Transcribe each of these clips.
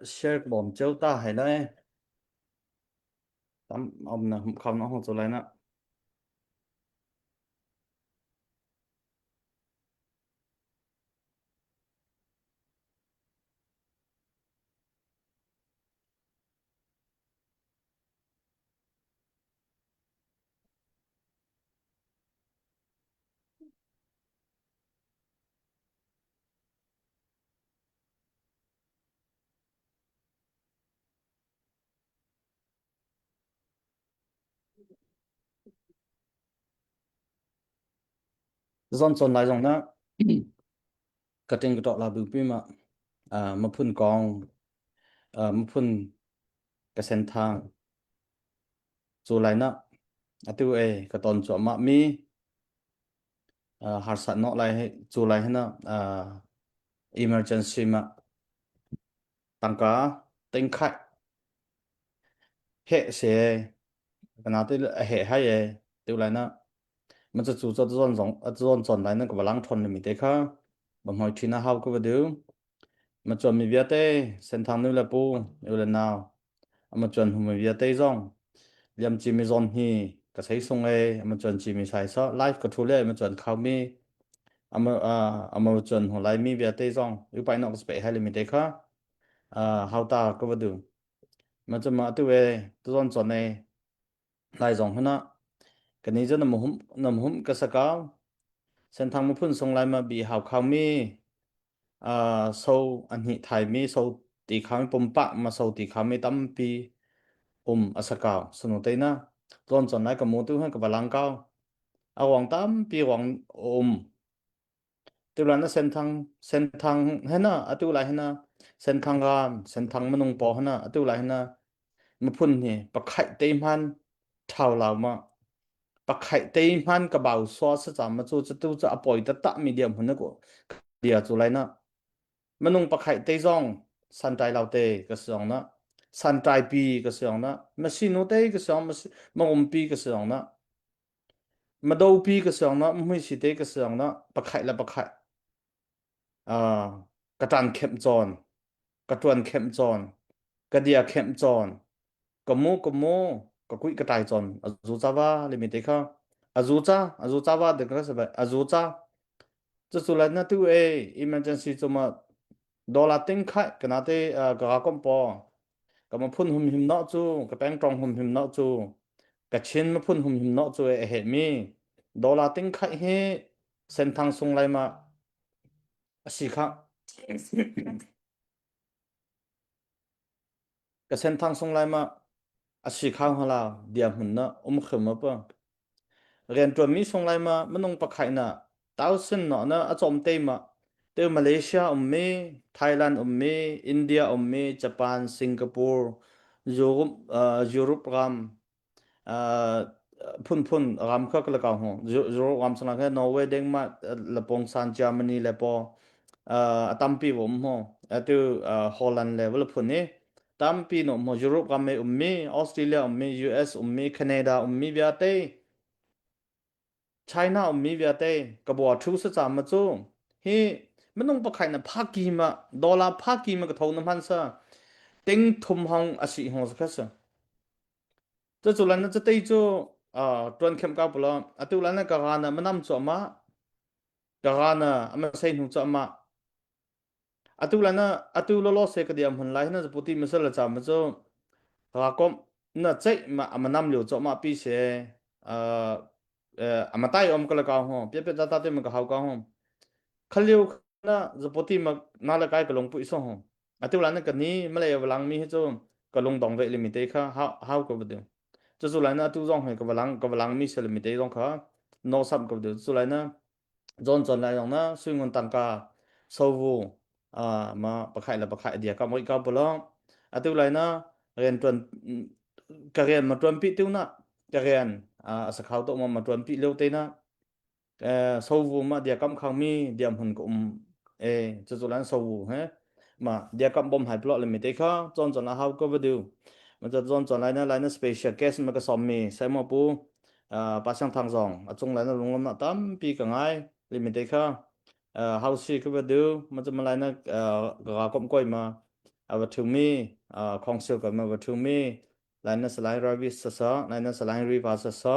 share bom châu ta hay đấy tắm ông nào không nó không chỗ này nữa ซ่อนหลายตรงนะกระเตงกระดอกลาบิวปี้มาพุ่นกองมาพุ่นกระเซ็นทางจูไรนะติวกระตอนจวมามีหาสัตนอไรให้จูไรให้นะemergency มาตังกาเต็งไข่เฮเสขนาดที่เฮให้ติวไรนะมันจะจูจะซ่อนไรนั่นก็ว่าล้างทนเลยมีแต่ค่ะบางหอยที่น่าเฮาก็ว่าเดียวมันจวนมีเวียเต้เส้นทางนู้นแหละปูอยู่แล้วนาวมันจวนหูมีเวียเต้ซ่องเรียมจีมีซอนฮีก็ใช้ส่งมันจวนจีมีใช้ซะไลฟ์ก็ทุเรศมันจวนเขามีมันจวนหัวไลมีเวียเต้ซ่องอยู่ไปนอกสเปให้เลยมีแต่ค่ะเฮาตาก็ว่าเดียวมันจะมาตัวตัวซ่อนจวนในไลซ่องหั่นนะกันนี้จะนำหุ่มก็สกาวเส้นทางมันพุ่นส่งไลมาบีหาวเขามีโซอันนี้ไทยมีโซตีคำปมปะมาโซตีคำไม่ตั้มปีอสกาวสนุกได้นะตอนจนไหนกับมูตุ้ให้กับบาลังเก้าเอาหวังตั้มปีหวังตัวนั้นเส้นทางให้นะตัวไรให้นะเส้นทางการเส้นทางมนุงปอให้นะตัวไรให้นะมาพุ่นนี่ปะไข่เต็มพันเท่าเรามาปะไข่เต็มพันกระเบาซอสจามมาจูจะตู้จะอปอยตะมีเดียมหุ่นนะกูเดียจูไรนะมันนุ่งปะไข่เตยซ่องสันใจเราเตก็สองนะสันใจปีก็สองนะมาสิโนเตก็สองมาอมปีก็สองนะมาดูปีก็สองนะไม่สิเตก็สองนะปะไข่ละปะไข่อ่ากระตันเข้มจอนกระตวนเข้มจอนกระเดียเข้มจอนกะโมกะกุยกระต่ายจอนอาจูจาวาเลยมีเตค่ะอาจูจาวาเด็กก็สบายอาจูจาจะสุดแล้วนะตัวemergency จะมาดอลลาร์ติ้งไข่ขนาดที่กะกอมปอก็มาพุ่นหุ่มหิมเนาะจูกะแป้งตรองหุ่มหิมเนาะจูกะชินมาพุ่นหุ่มหิมเนาะจูเห็นมีดอลลาร์ติ้งไข่เฮเส้นทางส่งไรมาสิค่ะกะเส้นทางส่งไรมาสิค่ะของเราเดียมหุ่นเนาะขึ้นมาปะเรียนตัวมีส่งไรมามันนงปะไข่น่ะเต้าเส้นเนาะนะอจอมเตมาเตอมาเลเซียมีไทยแลนด์มีอินเดียมีญี่ปุ่นสิงคโปร์ยุโรปรัมพุ่นรำเขาก็เลยกล่าวยุโรปรำสนังแค่นอร์เวย์เดนมาร์กละปงซานเยอรมนีละปอตัมปีผมตัวฮอลแลนด์เลเวลพุ่นนี่ตัมปีโนยุโรปรำมีออสเตรเลียมี US มีแคนาดามีเวียดเตไชน่ามีเวียดเตกบฏทุกสจามมาจูเฮ้มันต้องประคัยนะภากีมาดอลลาร์ภากีมากระทงน้ำพันซะติงทุมหองอาศิหงสักเส这主人呢，这对就专看搞不了，对人呢，个呢，没那么做嘛，个呢，没谁能做嘛，对人呢，对老些个点本来呢是不对，没事了，咱们就个那这嘛，没那么留做嘛，比些没带我们个来搞吼，别在对们个好搞吼，看溜那是不对嘛，拿来改个龙不一说吼，对人那个你没来有人咪就个龙当位里面对看好个不对。这出来呢，都让ให้กับหลังมีเสลมิเตต้องเขาโนซับกับเดือสุดเลยนะจน来讲呢虽然单价收入มาประคัยละประคัยเดียวก็ไม่ก็บ่ลองตัวไรนะเรียนตวนกะเรียนมาตวนปีติวนะกะเรียนสะเขาตกมาตวนปีเร็วเตนะ收入มาเดียวกำคังมีเดียมหุ่นกุมจะสุดแล้ว收入ฮะมาเดียวกำบ่มหายปลอดเลยไม่ได้ค่ะจนละเฮาก็บ่ดูมันจะจน来呢 special guest มันก็สอมมีใส่หมอปูปาช่างทางสองจง来呢ลงลำนะตามปีก็ง่ายลิมิตค่ะเฮาสิก็บ่ดูมันจะมา来呢กะก้มก้อยมา วัตถุมีของเสือกับมาวัตถุมีลายนัสลายราวิสซะลายนัสลายรีวาสซะ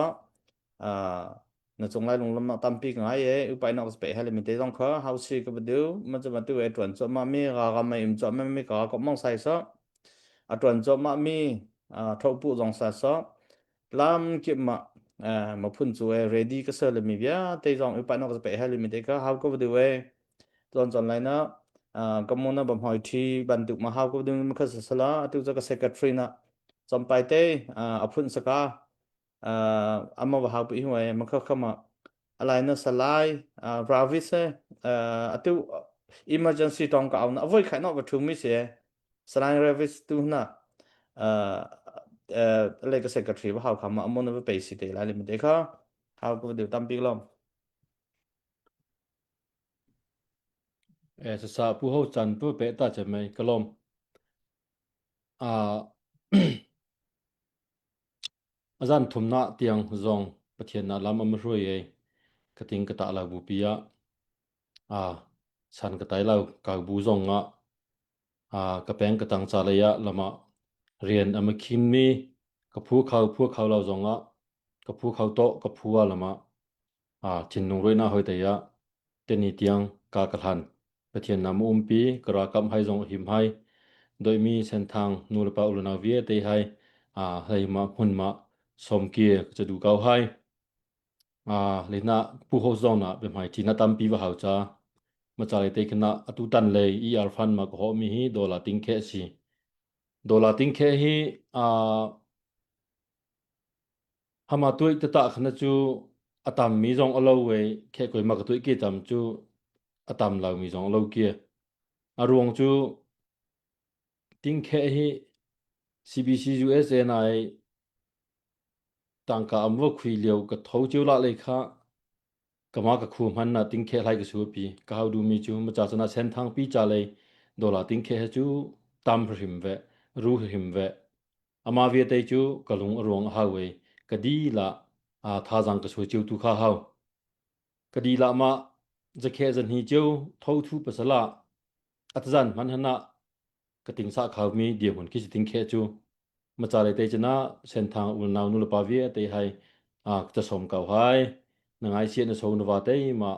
na chung lai lung lam na tam pi ngai e upai na spe hale mi te jong kha how si ka bdu ma cha ma tu e twan cho ma mi ga ma im cho ma mi ka ko mong sai sa a twan cho ma mi thau pu jong sa sa lam ki ma ma phun chu e ready ka sa le mi bia te jong upai na spe hale mi te ka how ko bdu e ton chon lai na ka mo na bam hoi thi ban tu ma how ko bdu ma kha sa la tu cha ka secretary na chom pai te a phun sa ka ama ba how pi hoi ma kha kha ma alai na salai ravis atu emergency tong ka na avoid khai no ba thu mi se salai ravis tu na le ka secretary ba how kham amon ba pe si te la le mi de kha how ko de tam pi lom sa sa pu ho chan pu pe ta che mai kalom azan thumna tiang zong pathian na lam am roi e kating ka ta la bu pia san ka tai lau ka bu zong nga ka peng ka tang cha le ya lama rian am khim mi ka phu khau lau zong nga ka phu khau to ka phu wa lama chin nung roi na hoi ta ya te ni tiang ka khan pathian nam pi kra kam hai zong him hai doi mi sen thang nu pa ul na vie te hai hai ma hun ma som kia cha du kau hai le na pu ho zong na be mai ti na tam pi wa hau cha ma cha le te khna atu tan le fan ma ko mi hi dola ting khe si dola ting khe hi hama tuai ta ta khna chu atam mi zong alo we khe koi ma ka tuai ki tam chu atam lau mi zong alo kia arung chu ting khe hi CBC USNI tang ka amwa khui leo ka thau chiu la le kha kama ka khu man na ting khe lai ka su pi ka hau du mi chu ma cha chana sen thang pi cha le dola ting khe chu tam hrim ve ru hrim ve ama vie te chu kalung arong ha we ka di la tha jang ka su chiu tu kha hau ka di la ma je khe jan hi chiu thau thu pasala atjan man hana ka ting sa khaw mi dia hun ki ting khe chu ma cha le te chana sen thang ul naw nu la pa vie te hai ta som kau hai na ngai sia na so na wa te ma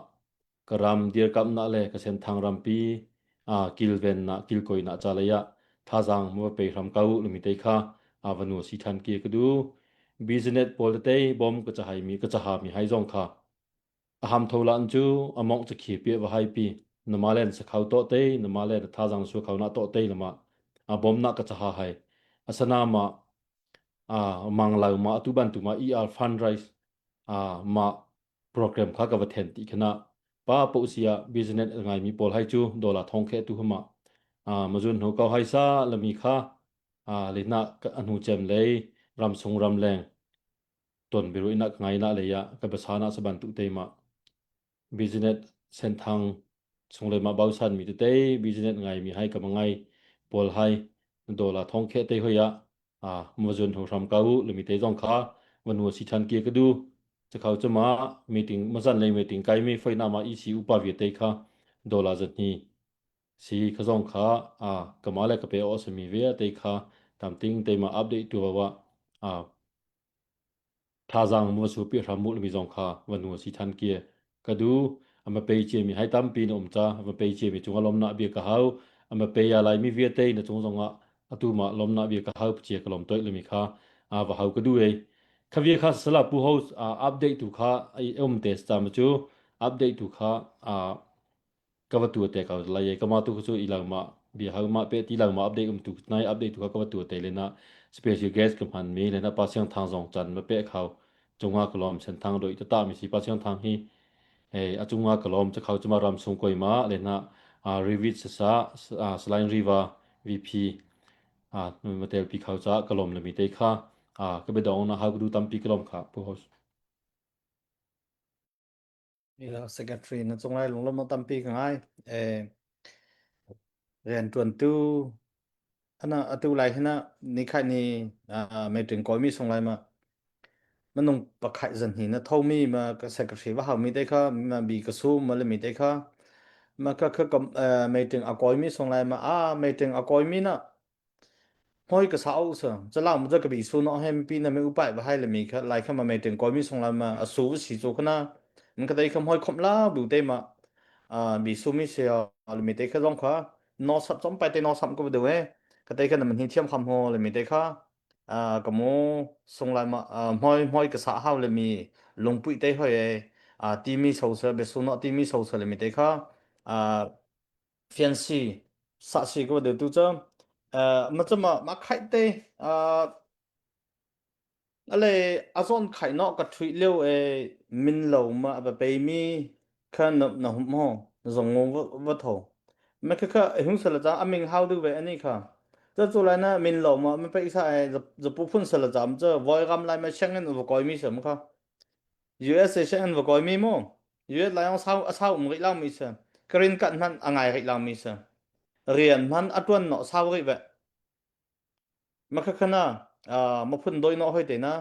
karam dir kam na le ka sen thang ram pi kil ven na kil koi na cha le ya tha jang mo pe ram kau lu mi te kha avanu si than ki ka du business pol te bom ka cha hai mi ka cha ha mi hai jong kha aham tholan chu among cha khi pe wa hai pi namalen sa khau to te namalen tha jang su khau na to te lama bom na ka cha ha hai asana ma manglau ma tu ban tu ma fundraise ma program kha ka wa then ti khana pa po sia business ngai mi pol hai chu dola thong khe tu huma mazun ho ka hai sa lami kha le na ka anu chem le ram sung ram leng ton biru ina ngai na le ya ka basana sa ban tu te ma business sen thang sung le ma bau san mi te business ngai mi hai ka mangai pol hai dola thong khe te ho ya mazun ho ram ka u lumi te jong kha wanu si than ki ka du cha khau chama meeting mazan le meeting kai mi foi na ma i si upa vi te kha dola zat ni si khazong kha kamale ka pe osmi ve te kha tam ting te ma update tu wa tha jang mo su pi ramul mi jong kha wanu si than ki ka du ama pe che mi hai tam pi nom cha ama pe che mi chung lom na bi ka hau ama pe ya lai mi ve te na chung jong atu ma lom na bi ka hau che ka lom toi le mi kha wa hau ka du e khavia kha sala pu ho update tu kha ai test ta ma chu update tu kha ka wa tu te ka la ye ka ma tu chu ilang ma bi hau ma pe ti lang ma update tu nai update tu ka wa tu te le na special guest ka man mi le na pa siang thang jong chan ma pe khau chunga kolom sen thang doi ta mi si pa siang thang hi achunga kolom cha khau chuma ram sung koi ma le na revit sa slime river vp nu matel pi khau cha kolom le mi te kha ka be dong na ha du tam pi kolom kha pu hos ila secretary na chung lai lung lam tam pi ngai ren tuan tu ana atu lai hina ni khai ni me ting koi mi song lai ma manung pakhai zan hi na thomi ma ka secretary wa ha mi te kha ma bi ka su ma le mi te kha mà cái mấy tiếng à coi mi xong lại mà mấy tiếng à coi mi nè hoi cái sao sợจะเล่ามันจะกระบี่สูนอให้ปีนั้นไม่อุปายไปให้เลยมีครับไล่เข้ามาไม่ถึงก้อยมีส่ง来มาสูบสีจูขนามันก็ได้คำหอยคำลาดูได้มามีสูมีเสียเลยมีได้แค่ร้องค่ะนอสับจอมไปแต่นอสับก็ไปดูเอ้ก็ได้แค่นั้นมันเทียมคำหอเลยมีได้ค่ะก็โมส่ง来มาหอยกระสาห้าวเลยมีลงปุ๋ยได้หอยตีมีโซเซอร์เบสูนอตีมีโซเซอร์เลยมีได้ค่ะอ่าเฟียนซีสักสีก็ไปดูตัวเจ้า มันจะมาไข่เตอะไรอาซอนไข่นอกกับทริเลียวมินเหลามาแบบไปมีแค่นหุ่มห้องสงงว่าโถมันคือหุ่นสลัดจ้าอามิง how do ไปอันนี้ค่ะ这做来呢มินเหลามามันไปอีกสักจะปูพุ่นสลัดจ้ามันจะวอยกำไรมาเช่งกันอุปกรณ์มี什么ค่ะ US เช่งกันอุปกรณ์มีมั้ง US 来用เศร้ามันก็เล่ามีเสกรีนกันมันอ่างไงก็เล่ามีเสเรียนมันอัตวันเนาะเศร้าก็แบบ มาคักนะมาพุ่นโดยน้อยเตนะ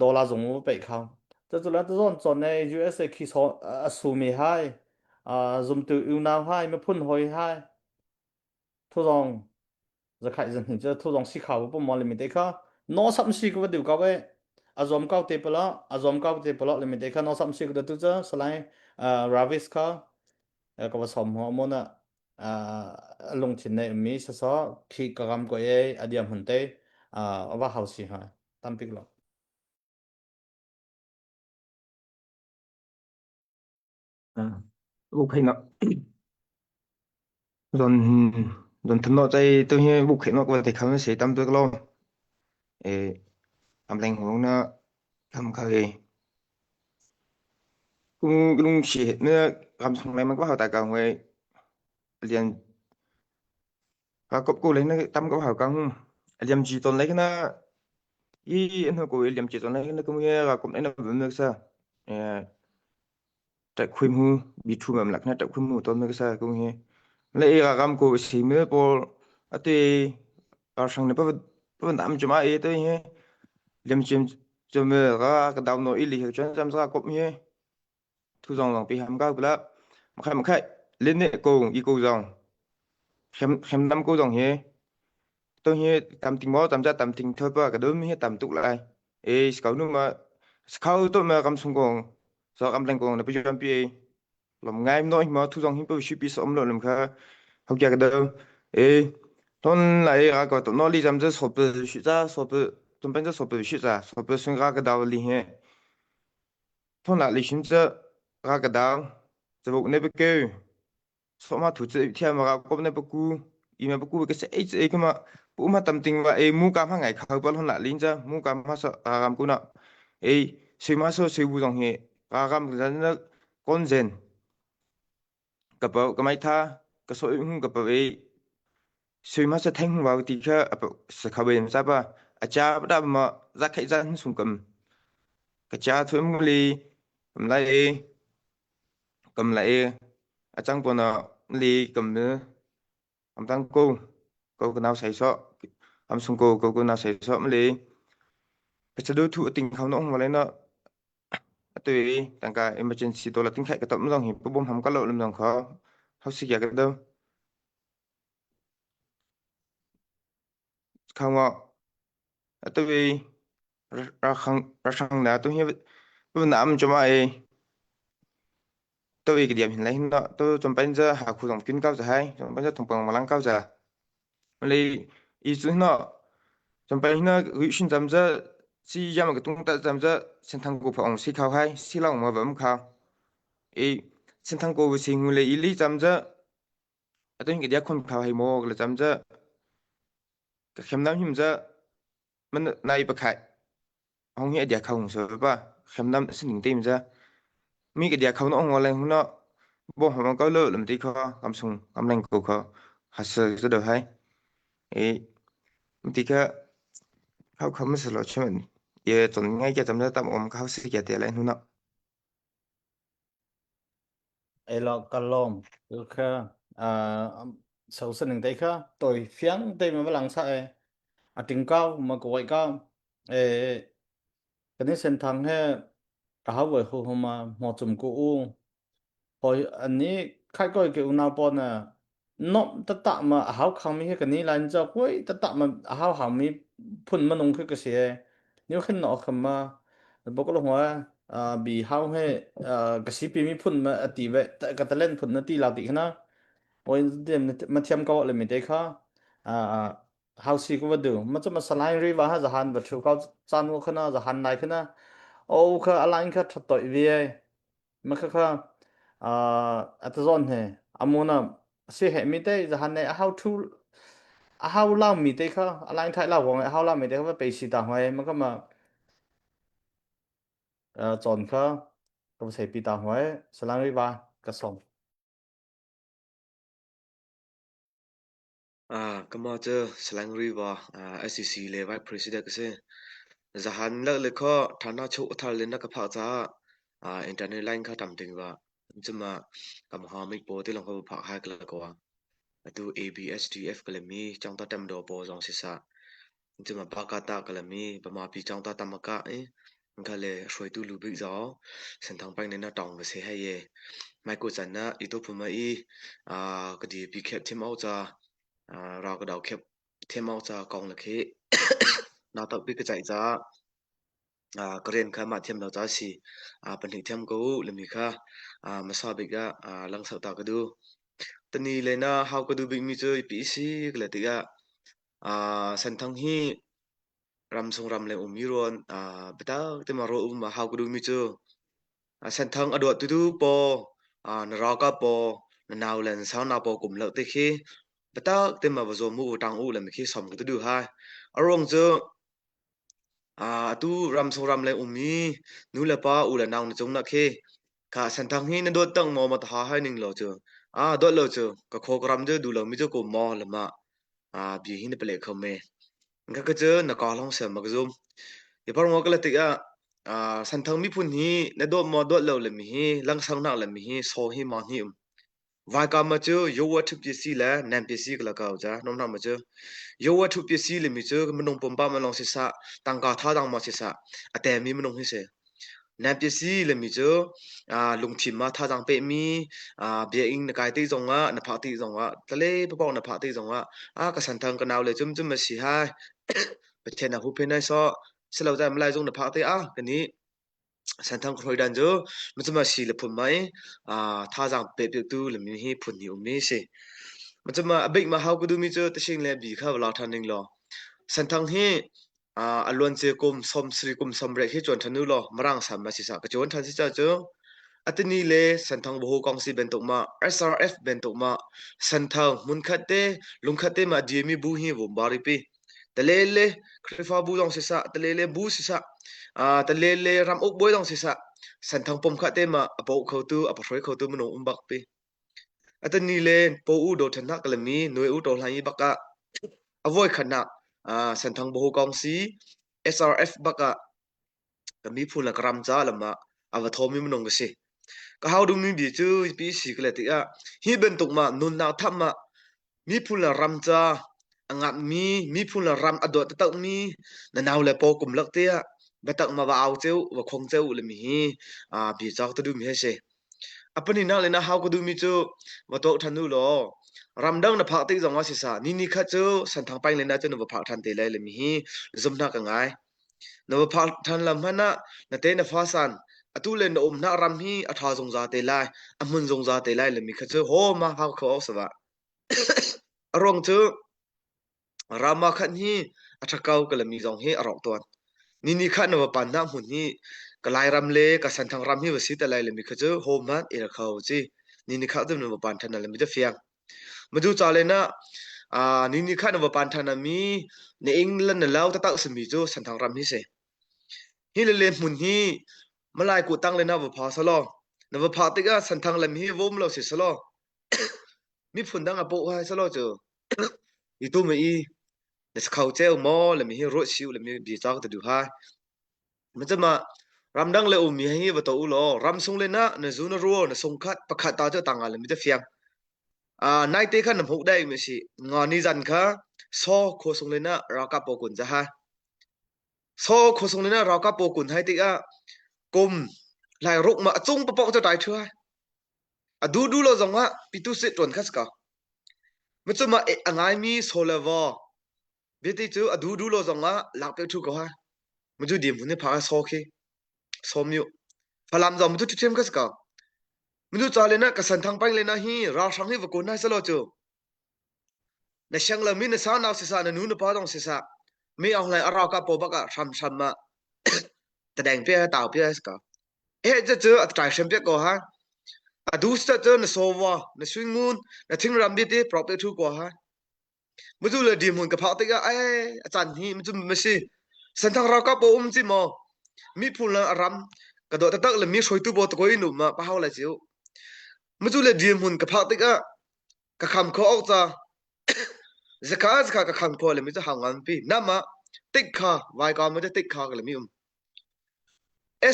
ดอลลาร์จงไปเขาแต่จุดนั้นตอนจนใน USA คิดสอนสูมีให้จุมตัวอยู่นาวให้มาพุ่นหอยให้ทุรองจะขายจะเห็นจะทุรองสีขาวปุ่มมอลเลยมีเด็กค่ะนอสัมสีก็ว่าเดี๋ยวก็ไปจอมเก้าเตปละจอมเก้าเตปละเลยมีเด็กค่ะนอสัมสีก็เดี๋ยวตัวจะสไลด์ราวิสค่ะก็ว่าสมหัวมันลงทุนในมีสสขีดกรรมก็อดียมหุ่นเตว่าเขาสิฮะตามปิกหรอก Bục hình nọ dọn dọn thân nọ chạy tôi nghe bục hình nọ có thể khám sẽ tâm tôi lo ê làm lành hướng nó khám khơi cũng cũng chỉ nữa làm xong nàyมันก็hào tại cả người liền và cậu cô lấy nó tâm có hào căng liền chỉ tuần lấy cái nó ý anh cô liền chỉ tuần lấy cái nó cũng nghe là cũng lấy nó vẫn được sao tại khuyên hu bị thu mầm lạc nó tại khuyên hu tuần được sao cũng nghe lấy là làm cô xí mới bỏ à tôi ở sang này bắt bắt làm cho mà ấy tôi nghe liêm chim cho mơ ra cái đầu nội lý cho chăm ra cũng như thu dòng dòng bị ham cao bla mà khai lên nè cô y cô dòng xem năm cô dòng he tôi he tầm tình mò tầm ra tầm tình thôi ba cái đốm he tầm tụ lại ê scout nữa mà scout tôi mà cầm súng gong do cầm lên gong là bây giờ bị làm ngay nói mà thu dòng he bây giờ bị sớm rồi làm khá học giờ cái đâu ê thôn lại có tụi nó đi làm rất sộp sự ra sộp 좀 먼저 소비 시자 소비 생각가 다리해 톤라 리신자 가가다 저복 내베게 소마 두지 티아마가 꼽내베고 이메베고 그 세이즈 에그마 부마 땀띵와 에 무감 한ngày khởi 혼라 린자 무감 하서 아감구나 에 세마서 세부정해 아감 그자는 건젠 cái máy tha cái số ứng cái bởi suy mà sẽ thanh vào thì cái sẽ khảo bệnh sao ba cha đã mà ra khai ra xung cầm cái cha thôi mua li cầm lại chẳng còn li cầm nữa cầm tăng cô cái nào xảy sọ xung cô cái nào xảy sọ mới li cái sẽ đối thủ tình không nó mà lấy nó tùy tăng cả emergency tôi là tính khai cái tấm dòng hiệp bom không có lộ làm dòng khó không xí cái đâu không ạ tôi ra khang là tôi hiểu tôi làm cho mày tôi cái điểm hiện nay nó tôi trong bây giờ hạ khu dòng kinh cao giờ hay trong bây giờ thông bằng mà lăng cao giờ lấy ý thứ nó trong bây giờ gửi xin giảm giờ si ra mà cái tung ta giảm giờ xin thằng của phòng si khao hay si lòng mà vẫn khao ý xin thằng của si người lấy ý lý giảm giờ tôi nghĩ cái con khao hay mua là giảm giờ cái xem năm hiểm giờ mình này bậc hại không nghĩa địa không sợ ba xem năm xin đỉnh tim ra mi cái địa không nó ngon lên nó bộ họ có lỡ làm tí kho cầm súng cầm lên cổ kho hạt sơ rất được hay ấy tí cáiเขาเขาไม่สลดใช่ไหมเยอะจนง่ายจะจำได้ตามอมเขาสิเกียรติอะไรนู่นเนาะ lo kalom ka sau sinh hình đấy ka tôi phiang đây mà lăng sai tiếng cao mà gọi cao cái này sinh thằng he cả hai vợ hồ mà một chùm cô hồi anh ấy 开过给那波呢no ตะตะมาหาวคังมีให้กันนี้ลันจะห้วยตะตะมาหาวหางมีพุ่นมาลงคือก็เสียนิ้วขึ้นนอกขึ้นมาบอกลงว่าบีหาวให้กสิปีมีพุ่นมาอติเวตะกะตะเล่นพุ่นนาตีลาวติขนะโอ้ยเดมมาเทียมก็เลยไม่ได้ค่ะหาวสิก็ว่าดูมันจะมาสไลด์รีว่าฮะจะหันบัดถูกเขาจานว่าขนาจะหันไหนขนะโอ้ค่ะอะไรค่ะถัดต่อยเวียมันค่ะอัตซอนเฮอามนะสิเหมีได้จะหันใน how to how เล่ามีได้ค่ะอะไรไทยเล่าว่า how เล่ามีได้ว่าไปสิต่างไว้มันก็มาจอนค่ะก็ใส่ปีต่างไว้สลางรีว่าก็ส่งKamaja Slang River SEC le Vice President kase Zahan la le kho thana chu thal le na ka pha cha internet line kha tam ting wa chuma kam ha mi po te long ko pha ha kla ko wa atu ABSDF kala mi chang ta tam do po jong si sa chuma ba ka ta kala mi ba ma pi chang ta tam ka ka le shoi tu lu bi zo sen thang pai ne na tong ba se ha ye mai ko chan na i to phu ma i ka di pi khet thim au chaเราก็เดาเข็บเทมเอาจะกองละเคนาตบิกใจจะกเรียนค่ะมาเทียมเราจะสิปัญหาเทียมกูเลยมีค่ะมาสอบบิกะลังสาวตาก็ดูตอนนี้เลยนะเฮาก็ดูบิกมีเจอปีซีก็เลยติกะสันทังฮีรำทรงรำเลยมีรอนเบต้าเต็มารอมาเฮาก็ดูมีเจอสันทังอดวดดูปอนรากะปอนาวเลนสาวนาปอกลุ่มเลิกติคีBata tema bazo mu utang u le mikhi som ku du ha arong zo tu ram so ram le umi nu le pa u le naw na chung na khe ka san thang hi na do tang mo ma tha hai ning lo cho do lo cho ka kho gram je du lo mi jo ko mo le ma bi hi ne ple kho me nga ka je na ka long se ma ga zum ye par mo ka le ti ga san thang mi phun hi na do mo do lo le mi hi lang sang na le mi hi so hi ma hi Vai ka ma chu yo wa thu pi si la nan pi si kla ka ja nom na ma chu yo wa thu pi si le mi chu ma nong pom pa ma long si sa tang ka tha dang ma si sa ate mi ma nong hi se nan pi si le mi chu lung thim ma tha dang pe mi bia ing na kai ti zong wa na pha ti zong wa ta le pa pa na pha ti zong wa ka san thang ka naw le chum chum ma si hai pe chen na hu pe nai so se lo ja ma lai zong na pha ti ka ni san thang khoi dan jo ma chu ma si le phun mai tha jang pe pe tu le mi hi phun ni umi se ma chu ma abai ma how ku du mi chu ta sing le bi kha la than ning lo san thang hi alon che kum som sri kum som re hi chon thanu lo marang sam ma si sa ka chon than si cha chu atini le san thang bo kong si ben tok ma SRF ben tok ma san thang mun khat te lung khat te ma dmi bu hi bo bari pi talele khrifa bu dong si sa talele bu si sa talele ram ok boy dong si sa san thang pom kha te ma apo khau tu apa throi khau tu mano umbak pi atani le po u do thana kalami noi u to hlai baka avoid khana san thang bo kong si SRF baka kami phula kram cha lama awa thomi mano ngase ka how do mi bi chu pi si kle ti hi ben tok ma nun na thamma mi phula ram cha angat mi phula ram adot tak mi na naw le po kum lak te batak ma wa cheu wa khong cheu le mi bi chak ta du mi he se apani na le na how ko du mi chu wa tok thanu lo ram dang na phak ti jong wa si sa ni kha chu san thang pai le na chu no phak than te le le mi zum na ka ngai no phak than lam hana na te na fa san atu le no na ram hi atha jong za te lai amun jong za te lai le mi kha chu ho ma ha kho sa wa arong chu rama khan hi athakau kala mi jong he arok ton ni khan no pan na mun hi kalai ram le ka san thang ram hi wasi ta lai le mi khajo hom man e khau chi ni kha dum no pan than le mi da fiang madu cha le na ni khan no pan than mi ne england na law ta tak smi jo san thang ram hi se hi le mun hi malai ku tang le na wa pha sa lo na wa pha ti ga san thang lam hi vom lo si sa lo mi phun dang a po ha sa lo jo i tu me i le khau cheu mo le mi hi ro siu le mi bi chak ta du ha ma chama ram dang le mi hi wa to u lo ram sung le na zu na ro na sung khat pakhat ta jo tang a le mi da fiang nai te khan nam hu dai mi si nga ni jan kha so kho sung le na ra ka po kun ja ha so kho sung le na ra ka po kun hai ti kum lai ruk ma chung pa po jo dai thua adu lo zonga pitu se ton khas ka machuma angai mi solava beti chu adu lo zonga lakpe thu ko ha maju dim hune pha so khi somyu phalam zom tu them khas ka maju chale na ka san thang pang le na hi ra sang hi wa ko na sa lo chu na shang la min sa na se sa na nu na pa dong se sa mi ong lai ara ka po ba ka sam ma ta dang pe ta pe ka je chu atrai sem pe ko ha adu sta chu na so wa na swing moon na thing ram bi te prop thu ko ha maju le dim hun ka pha te ga ai achan hi maju ma si san thang ra ka po chi mo mi phul la ram ka do ta tak le mi soi tu bo to ko inu ma pa haw la chiu maju le dim hun ka pha te ga ka kham kho ok cha zakat ka kham kho le mi cha hang an pi na ma tik kha vai ka ma tik kha ka le mi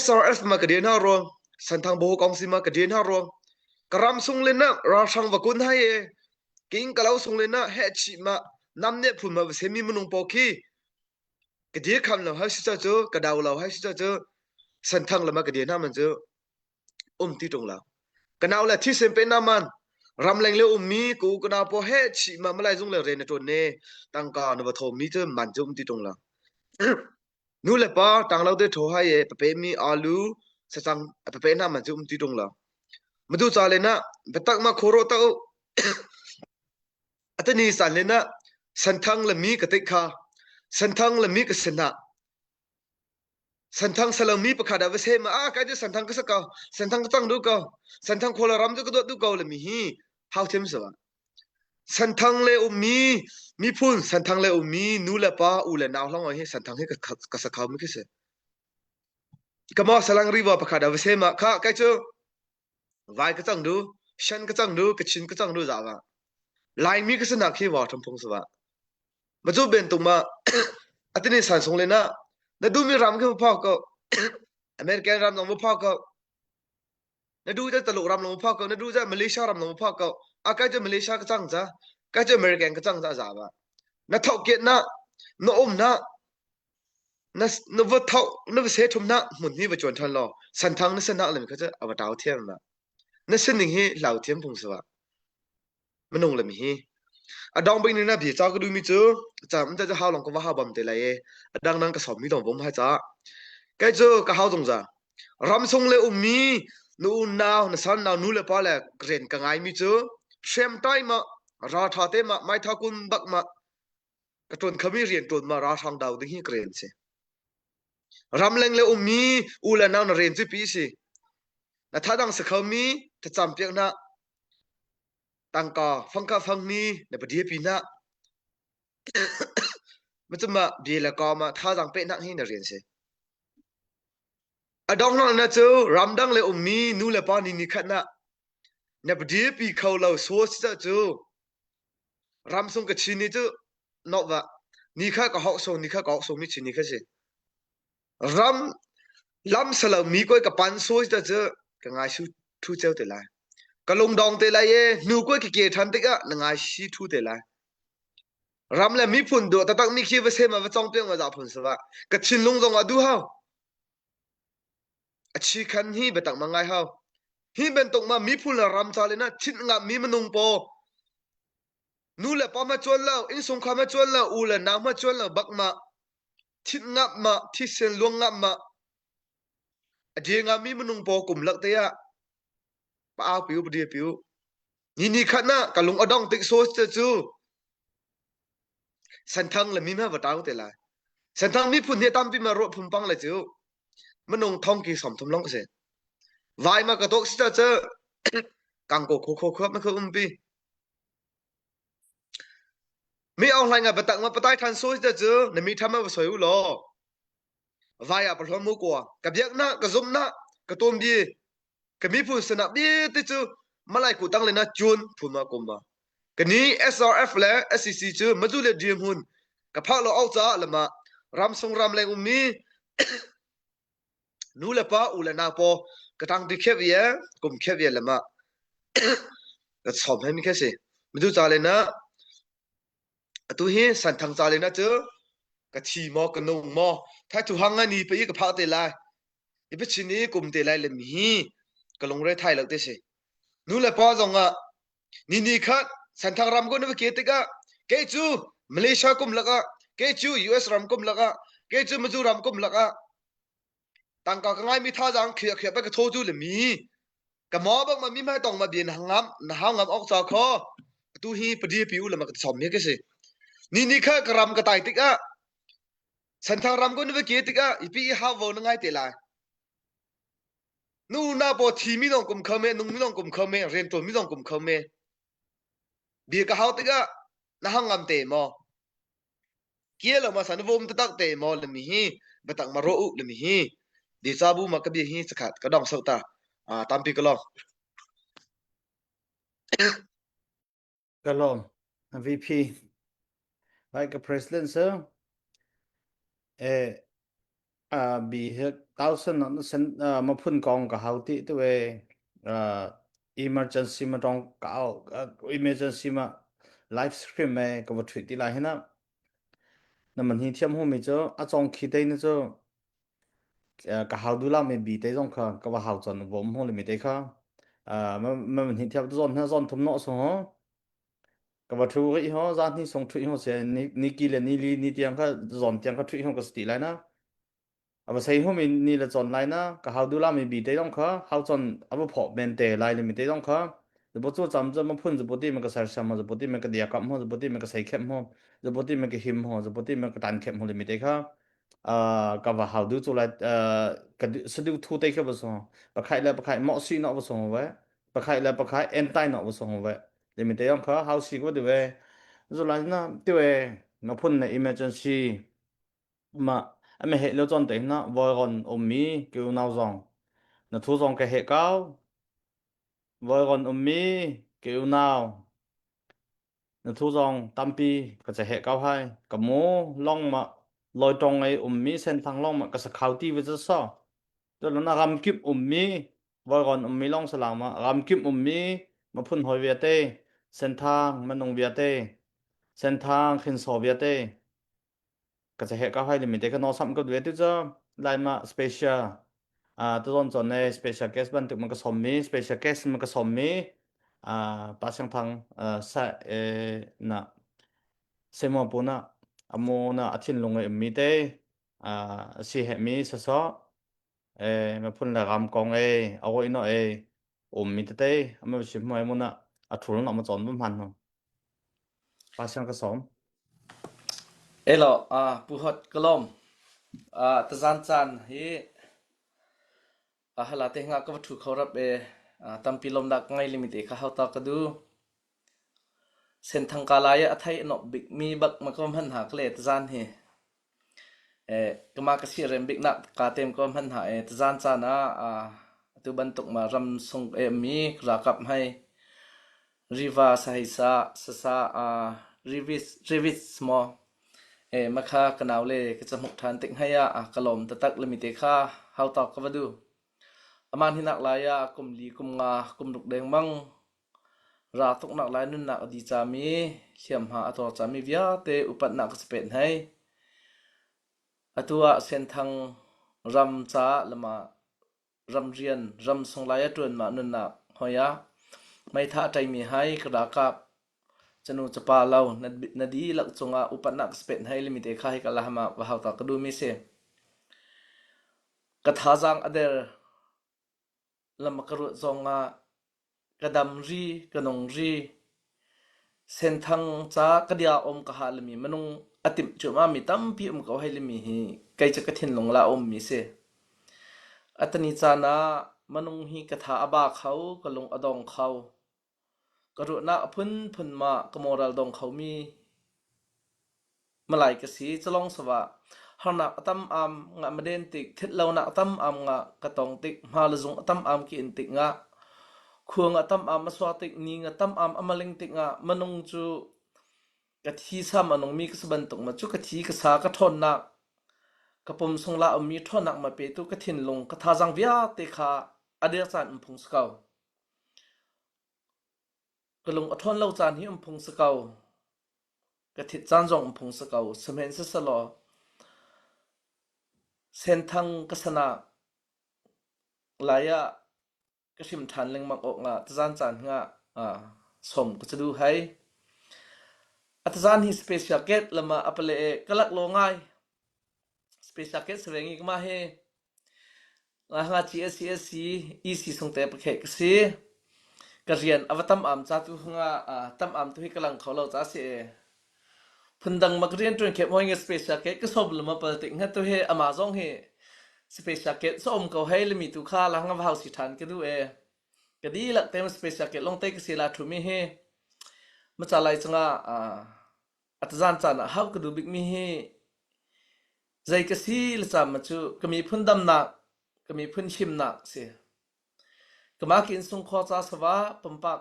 SRF ma ka den ha ro san thang bo kong si ma ka den ha ro karam sung le na ra sang wa kun hai e king kalau sung le na he chi ma nam ne phun ma se mi munung po khi ka die kham lo ha si cha chu ka daw lo ha si cha chu san thang la ma ka den ha man chu ti tong la ka naw la thi sem pe na man ram leng le mi ku ka na po he chi ma ma lai jung le re na ton ne tang ka na ba tho mi chu man chu ti tong la nu le pa tang lo de tho hai e pe mi alu sa chang pe na man chu ti tong la madu cha le na betak ma khoro ta atani san le na san thang la mi ka te kha san thang la mi ka sena san thang salam mi pakha da se ma ka je san thang ka sa ka san thang tang du ka san thang khola ram ju ka do du ka le mi hi how them sa san thang le mi phun san thang le mi nu la pa u le naw hlong hi san thang hi ka sa kha mi ki se ka ma salang ri wa pakha da se ma kha ka chu vai ka chang du shan ka chang du ka chin ka chang du za ba lai mi ka sana khi wa tham phong sa ba ma ju ben tu ma atini san song le na na du mi ram ke pha ko American ram no pha ko na du ja talu ram no pha ko na du ja Malaysia ram no pha ko a ka je Malaysia ka chang za ka je American ka chang za ba na thau kiet na no na na va thau na va se thum na mun ni va chon than lo san thang na sana le ka je awa taw thiam na na sin ning hi lau thiam phung sa ba manung le mi hi adong bin ni na bi cha ka du mi chu cham ja ja ha long ko wa ha bam te lai e adang nang ka som mi dong bom ha cha kai chu ka hau jong za ram sung le mi nu naw na san naw nu le pa le gren ka ngai mi chu shem tai ma ra tha te ma mai tha kun bak ma ka ton khami rian ton ma ra sang daw ding hi gren se ram leng le mi u la naw na ren chu pi si na tha dang sa khami ta cham piak na tang ka phang ka phang ni na pa dia pi na ma chuma bi la ka ma tha dang pe na hi na rian se adong na chu ram dang le mi nu le pa ni khat na pa dia pi khau lo so sa chu ram sung ka chi ni chu no wa ni kha ka hok so ni kha ka hok so mi chi ni kha se ram lam sala mi koi ka pan so sa chu ka ngai su thu cheu te la ka long dong te la ye nu koi ki ke than te ga na ngai si thu te la ram la mi phun do ta tak mi khi wa se ma wa chong pe ma za phun sa wa ka chin long dong adu ha achi khan hi betak ma ngai ha hi ben tok ma mi phun la ram cha le na chin nga mi manung po nu le pa ma chon la in sung kha ma chon la u la na ma chon la bak ma chin nga ma thi sen luang nga ma ade nga mi manung po kum lak te ya pa a piu bdi piu ni khat na ka lung adong tik so chu san thang la mi ma wa taw te la san thang mi phun he tam pi ma ro phun pang la chu manung thong ki som thum long se vai ma ka tok sta che kang ko kho kho ma kho pi mi ong lai nga batak ma patai than so sta che na mi tham ma soi u lo vai a pa hlom mu ko ka biak na ka zum na ka tom bi ka mi phu sana bi ti chu malai ku tang le na chun phu ma ko ma ka ni SRF le SCC chu ma du le dim hun ka pha lo au cha la ma ram sung ram le mi nu le pa u le na po ka tang ti khep ye kum khep ye la ma ka som he mi khe se mi du cha le na atu hi san thang cha le na chu ka thi mo ka nong mo tha tu hang ani pe ka pha te lai i pe chini kum te lai le mi ka long re thai lak te se nu le pa zonga ni khat santhang ram ko ne ke tika ke chu Malaysia kum laka ke chu US ram kum laka ke chu Mizoram kum laka tangka ka ngai mi tha jang khia khia pa ka tho chu le mi ka mo bak ma mi mai tong ma bin hangam na hangam ok cha kho tu hi padi pi u le ma ka som me ke se ni kha ka ram ka tai tika santhang ram ko ne ke tika ipi ha wo na ngai te lai nu na bo thi mi dong kum khame nung mi dong kum khame ren to mi dong kum khame bi ka haw tika na hangam te mo kia lo ma san vom ta tak te mo le mi hi batak ma ro u le mi hi di sabu ma ka bi hi sakhat ka dong sau ta tampi ka lo Kalom VP like a president sir be here 1000 sen ma phun kong ka hauti to we emergency ma tong ka emergency ma live stream me ka wa thwi ti la hena na man hi thiam ho me cho a chong khi dei na cho ka haudu la me bi te jong kha ka wa hau chon vom ho le mi te kha ma man hi thiam zon na zon thum no so ho ka wa thu ri ho zan ni song thwi ho se ni ki le ni li ni tiang kha zon tiang kha thwi ho ka sti lai na aba sei ho mi ni la chon lai na ka haudu la me bi te jong kha hau chon aba pho ben te lai le mi te jong kha de bo chu cham cha ma phun zu bo ti ma ka sar sam ma zu bo ti ma ka dia kam ho zu bo ti ma ka sei khem ho zu bo ti ma ka him ho zu bo ti ma ka tan khem ho le mi te kha ka wa haudu chu lai ka su du thu te kha ba so ba khai la ba khai mo si no ba so wa ba khai la ba khai en tai no ba so wa le mi te jong kha hau si ko de we zu lai na ti we ma phun na emergency mà em hệ lo chọn tới na voi còn mi kêu nào rong na thu rong cái hệ cao voi còn mi kêu nào na thu rong tampi cái hệ cao hai cái mũ long mà lôi trong ấy mi sen thang long mà cái sắc khảo ti với rất sao cho nên là ram kip mi voi còn mi long salang mà ram kip mi mà phun hồi việt tê sen thang mà nông việt tê sen thang khin so việt têก็จะเห็นก็ให้ลิมิตก็นอสัมก็ด้วยที่จะไล่มา special ตัวตอนจนใน special guest บันทึกมันก็สมมี special guest มันก็สมมีปัจจัยทางใส่น่ะเสมอปุ่นน่ะโมน่ะอาทิตย์ลงเลยมีเต้สิเหมีสสมาพุ่นละรำกองเอาไว้หน่อยมีเต้มาชิมมวยมันน่ะถูกแล้วมาจอนมันพันเนาะปัจจัยก็สมElo puhot kolom tazan chan hi halate nga ka thu khorap tampi lom dak ngai limite kha hauta ka du sen thang kalaya athai no big mi bak makom han ha kle tazan hi kama ka si rem big na ka tem kom han ha tazan chan tu bantuk ma ram sung mi rakap hai riva sahisa sasa rivis moมาค่ากะนาวเลก็จะหมกทานติงให้กะลมตะตักละมิเตค่าเฮาตอกกะวะดูอามานหินักลายกุมลีกุมงากุมลุกแดงมังราตุกนักลายนุนนักอดีจามีเขียมหาอตอจามีเวียเตอุปัตนักสเปนให้อตัวเส้นทางรำจาละมารำเรียนรำสงลายตวนมานุนนักหอยไม่ท่าใจมีให้กระกับจนูจะปาเรานาดีหลักจงอุปนักสเปนให้ลิมิเตค่าให้กะละมาว่าเฮาตากระดูมิเซกะทาจังอเดรละมะกรุจงกะดำรีกะนงรีเส้นทางจากะเดียอมกะหาลมีมนุงอติมจุมามีตัมปีก็ให้ลิมีhiไกจะกะทินลงละอมมิเซอัตนิจานามนุงhiกะทาอบาเขากะลงอดองเขากรุณาพุ่นมากมอรัลดงเขามีมาหลายกสีจะลองสวะหานักตั้มงะมาเดนติกทิดเรานักตั้มงะกะตองติกมาลจงตั้มกินติกงะควงตั้มมาสวาติกนี้งะตั้มอมาลิงติกงะมนุงจูกะทีซ้ำมนุงมีกสบันตกมาจูกะทีกษากะทนนักกะปมทรงละมีทนนักมาเปตุกะทินลงกะทาจังเวียติคาอเดียสันพงสเกากะลงอทนเล่าจานที่พงสเกากะทิจานจงพงสเกาสมเห็นสสลอเส้นทางกษณะหลายกะลงอทนเล่าจานที่พงสเกา เส้นทางกษณะ หลายกะลงอทนเล่าจานที่พงสเกา เส้นทางกษณะ หลายกะลงอทนเล่าจานที่พงสเกา เส้นทางกษณะ หลายกะลงอทนเล่าจานที่พงสเกา เส้นทางกษณะ กะชิมทันเลงมังอกงะตะซานจันงะสมก็จะดูให้อัตซานฮิสเปเชียลเกตละมาอปเลกะลักโลง่ายสเปเชียลเกตเสวงอีกมาเฮละหะ GSC EC สงเตปะเขกสิกะเรียนอวตัมอามจาตุงะตัมอามตุฮิกะลังเขาเราจาสิพันดังมักเรียนจนเข็มห้อยสเปเชียลเกตก็สอบละมาปะติงะตุเฮอมาซองเฮสเปเชียลเกตสมเขาให้ละมีตุค่าละหะวาวสิทันก็ดูก็ดีละเต็มสเปเชียลเกตลงเตกสิลาทุมีเฮมาจะไล่จังอัตซานจันเฮาก็ดูบิ๊กมีเฮใจก็สิละจำมาจูก็มีพื้นดำหนักก็มีพื้นชิมหนักสิก็มากินสุงขอจ้าสวะปมปัก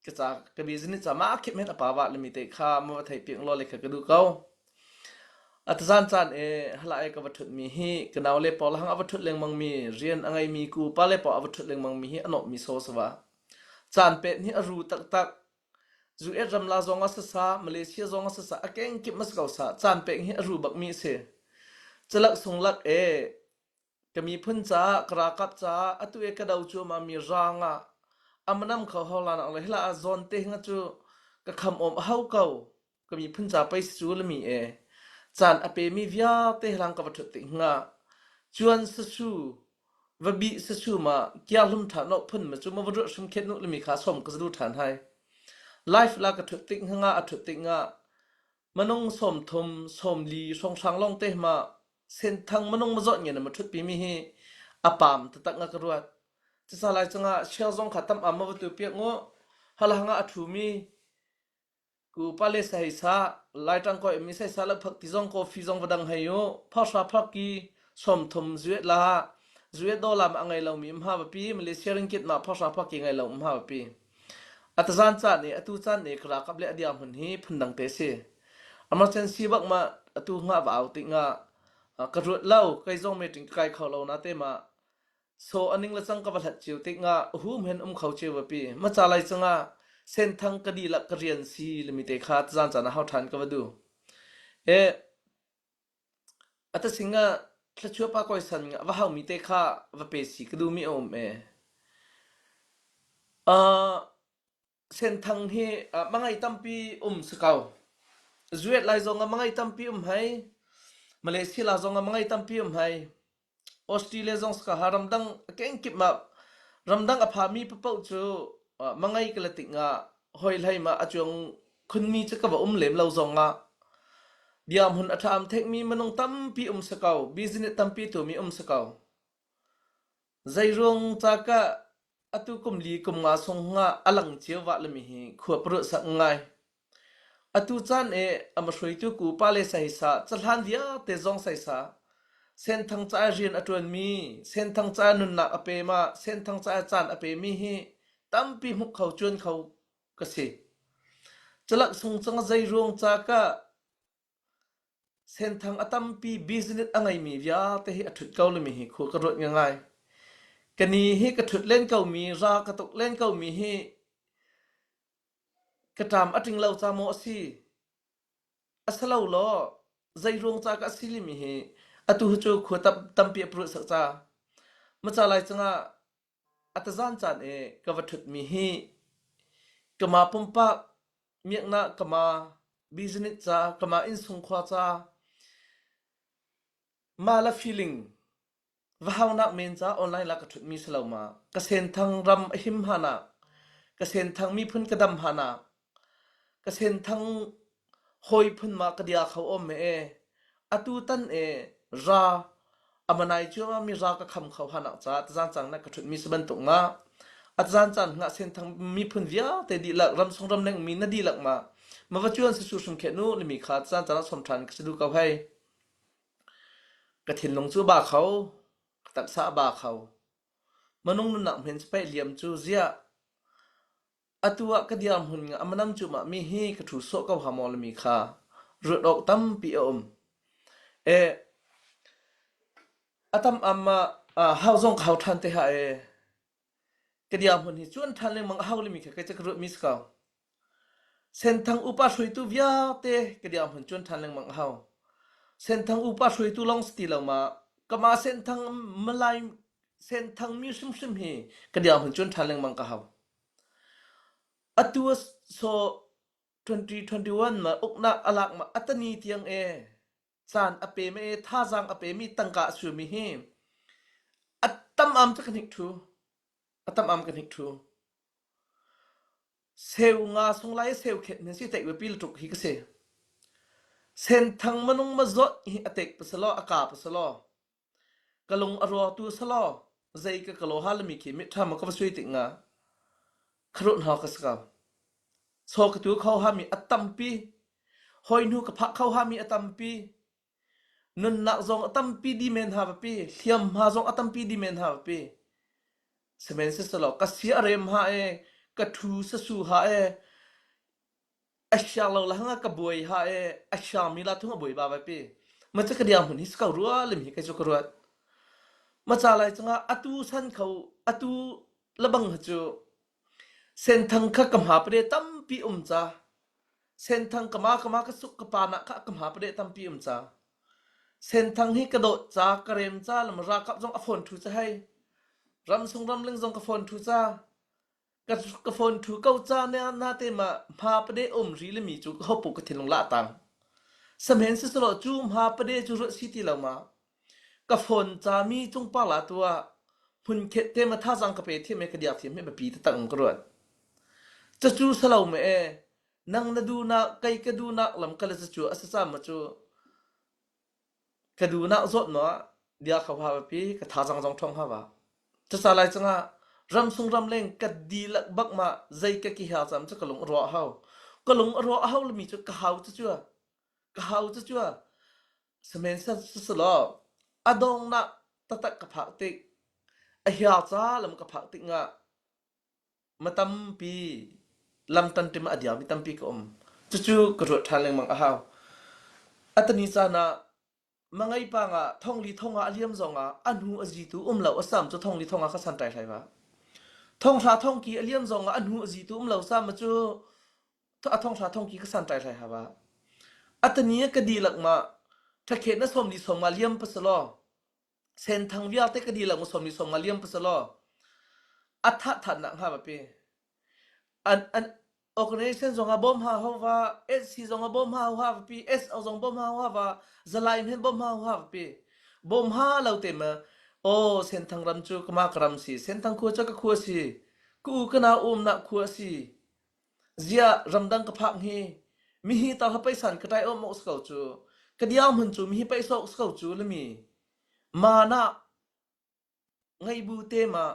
ก็จะก็มีนิจะมาคิดเม็ดอปาวะละมีเตค่ามาไทยเปียงรอเลยก็ดูเขาอัตซานจันหลายก็วัตถุมีเฮก็นาวเลปอละหังวัตถุเลงมังมีเรียนอังไงมีกูปาเลปอวัตถุเลงมังมีเฮอนอมีโซสวะจานเป็ดนี่อรูตักจูเอรำลาซองอัสสะมาเลเซียซองอัสสะอเก่งกิบมัสกาวสะจานเป็ดนี่อรูบักมีเสจะลักสงลักก็มีพื้นจ้ากรากับจ้าอตุกระดาวจูมามีรางอามนำเขาลานอะไรละซอนเตงจูก็คำอมเฮาเก่าก็มีพื้นจ้าไปจูละมีจานอเปมีวิาเตหลังกับวัตถุติงจวนสชูวบีสชูมาเกี่ยลุมฐานอพุ่นมาจูมาวัตถุสมเขตนุละมีขาสมก็จะดูฐานให้ไลฟ์ลากระถุติงอัถุติงมันงสมทมสมลีสงสังลงเตมาเส้นทางมันงมาจอดเงี้ยนะมาทุดปีมีเฮอปามตะตักงกระรวดจะสลายจังเชียวซงขัดตำมาวัตถุเปียงฮัลหังอัถุมีกูปาเลสให้ซาไลตังก็มีใส่ซาลพักที่ซงก็ฟีซงวดังให้โยพอชาพักกีสมทมจวดละจวดดอลลาร์ไงเรามีมหาปีมาเลเซียริงกิตมาพอชาพักกีไงเรามหาปีอัตซานจันเนี่ยอัตุจันเนี่ยกรากับเลอดียามหุ่นฮีพันดังเตเสอมาเซนซีบักมาอัตุงาบ่าวติงกระรุดเล่าใครจงไม่ถึงใครเขาเรานะเตมาโซอันนึงละจังกับหัดจิวติงหูมเห็นเขาเจวปีมาจ่าไรจังเส้นทางกดีละกเรียนซีลิมิเตคาตจันจันเขาทันกับดูอัตสิงถ้าชัวปากอยสันว่าเขามีเตคาว่าเปสีก็ดูมีอมเส้นทางที่มังไงตั้มปีสกาวจวดไล่จงมังไงตั้มปีให้มาเลเซียลาจงมังไงตั้มปีให้ออสเตรเลียจงสกหารำดังเก่งกิบมารำดังอภามีปะเป้าจูมังไงกระติงหอยไหลมาจวงคนมีจะกับเหลมเราจงเดียมหุ่นอัฐามเทคมีมันงตั้มปีสกาวบิสเนสตั้มปีตัวมีสกาวใจรงจากะอตุกุมลีกุมงาสงอลังเจียววะละมีขวบรุสักไงอตุจันอมาช่วยตุกูปาเลไซซาจะหันเดียเตจงไซซาเส้นทางจ่ายเรียนอตวนมีเส้นทางจ่ายนุนนักอเปมาเส้นทางจ่ายจันอเปมีตั้มปีมุกเขาจวนเขากษจะลักสงจังใจรงจากะเส้นทางอตั้มปีบิสเนสอะไรมียาเตหิอตุเกาละมีขวบกระโดดง่ายกันนี้ให้กระถุดเล่นเก่ามีรากระตุกเล่นเก่ามีให้กระตามอติงเราจามอสีอัสลาวล้อใจรงจากอัสลิมีให้อตุหจูขวดตั้มเปียปรุสักจ้ามาจากไรจังอัตจานจันกระถุดมีให้กมาปุ่มปากเมียงนักมาบิสเนสจ้ากมาอินสุงควาจ้ามาละฟีลิ่งว่าเขานักเมนจ้าออนไลน์ลักถุดมีสลาวมาเกษตรทางรำหิมหานะเกษตรทางมีพื้นกระดำหานะเกษตรทางหอยพื้นมากระเดียเขาอตูตันราอามานายจ้ามีรากระคำเขาหานะจ้าตจานจังนักถุดมีสบันตุงตจานจังเส้นทางมีพื้นวิาแต่ดีหลักรำทรงรำแรงมีนาดีหลักมาว่าจวนสิสุสมเขนูเลยมีขาตจานจังสมทันก็จะดูเขาให้กระถิ่นลงจูบาเขาตักษาบาเขามันนุ่งนุ่นหนักเห็นสเปเลียมจูเซียอตัวกระเดียมหุ่นมันนำจูมามีให้กระถูโซกับหามอลมีค่ารถออกตั้มปีตั้มมาเฮาจงเขาทันเตะกระเดียมหุ่นที่จวนทันเลยมังเฮาเลยมีแค่จะกระโดดมิสเขาเส้นทางอุปสรรคตัววิาเตะกระเดียมหุ่นจวนทันเลยมังเฮาเส้นทางอุปสรรคตัวลองสติลมากมาเส้นทางมาลาย เส้นทางมีซึมๆฮีกะเดียวมันจนทันเลงมังกะเฮาอตัวโซ2021มาอุกนักอลักมาอัตนีเตียงซานอเปเมท่าจังอเปมีตังกะสุมีฮีอัตตัมอัมจะกันฮิกทูอัตตัมอัมกันฮิกทูเซลงาสงไลเซลเข็ดเมสิเตกเวปิลตุกฮิกเซเส้นทางมนุงมาจดฮิอเตกปสลออากาปสลอกะลงอรอตูสลอใจกะโลฮาลมีคิมิทามะกบสวยติงาครุนฮากสกาโซกตูเขาหามีอัตตัมปีหอยนูกะพะเขาหามีอัตตัมปีนุนนักจงอัตตัมปีดีเมนฮาบปีเทียมฮาจงอัตตัมปีดีเมนฮาบปีเสเมนเสสลอกะเสียเรมฮากะทูสสูฮาอัชชาลละหงะกะบวยฮาอัชชามีลาทุงบวยบาบปีมันจะกะเดียมหุนฮิสการัวลิมฮิกะจุกรัวมาจาไลจังอตูสันเขาอตูละบังหจูเส้นทางขะกำหาประเดตัมปีจาเส้นทางกะมากะสุกกะปานะขะกำหาประเดตัมปีจาเส้นทางฮิกะโดจากะเรมจาละมรากับจงอฟอนทูจะให้รำทรงรำเล็งจงกะฟอนทูจากะฟอนทูเก้าจาเนี่ยนาเตมาพาประเดรีละมีจุกเฮาปุกกะทิลงละตังสมเห็นสิสโลจูมหาประเดจุรสิติลามากะฟอนจามีจงปาลาตัวพุนเขเตมาท่าจังกะเปที่เมกะเดียกที่เมบปีตะตังกรวดจะจูสลาวเมนังนะดูนะไกกะดูนะลำกะละจะจูอะสะซามะจูกะดูนะจดเนาะเดียเขาพาปีกะท่าจังจงท่องฮาวาจะสาลายจังรำทรงรำเล่งกะดีลักบักมาใจกะกิหาจำจะกะลงรอเฮากะลงรอเฮาละมีจุกะเฮาจะจัวกะเฮาจะจัวสเมนซะสลออดองนะตะตะกะผักติอะเฮียจาลำกะผักติงะมาตัมปีลำตันติมาอเดียมีตัมปีกอมจูกระโดดทานเลงมังอาฮาวอัตนิจานะมังไอปังะท่องลีท่องอาเลียมจงะอันหูอจีตูเหล่าอสามจะท่องลีท่องอาขสันไตไทยวะท่องชาท่องกีอาเลียมจงะอันหูอจีตูเหล่าสามมาจูท่องชาท่องกีขสันไตไทยฮาวะอัตนี้ก็ดีหลักมาถ้าเขตน่ะสมดีสมมาเลียมปสลอเส้นทางวิอาเตก็ดีหลักมาสมดีสมมาเลียมปสลออัฐฐานะฮาบะเปอัน organization จงบอมฮาฮาวา SC จงบอมฮาฮาวาปี S เอาจงบอมฮาฮาวาซะไลน์เห็นบอมฮาฮาวาปีบอมฮาเราเต็มโอ้เส้นทางรำจูกมากรำสิเส้นทางคัวจะก็คัวสิกูก็น่านักคัวสิเจียรำดังกับพักฮีมีฮีตาไปสันกระไดอมอกสกาวจูกระเดียวมันจูมีฮีไปสอกสกาวจูละมีมานะไงบูเตมา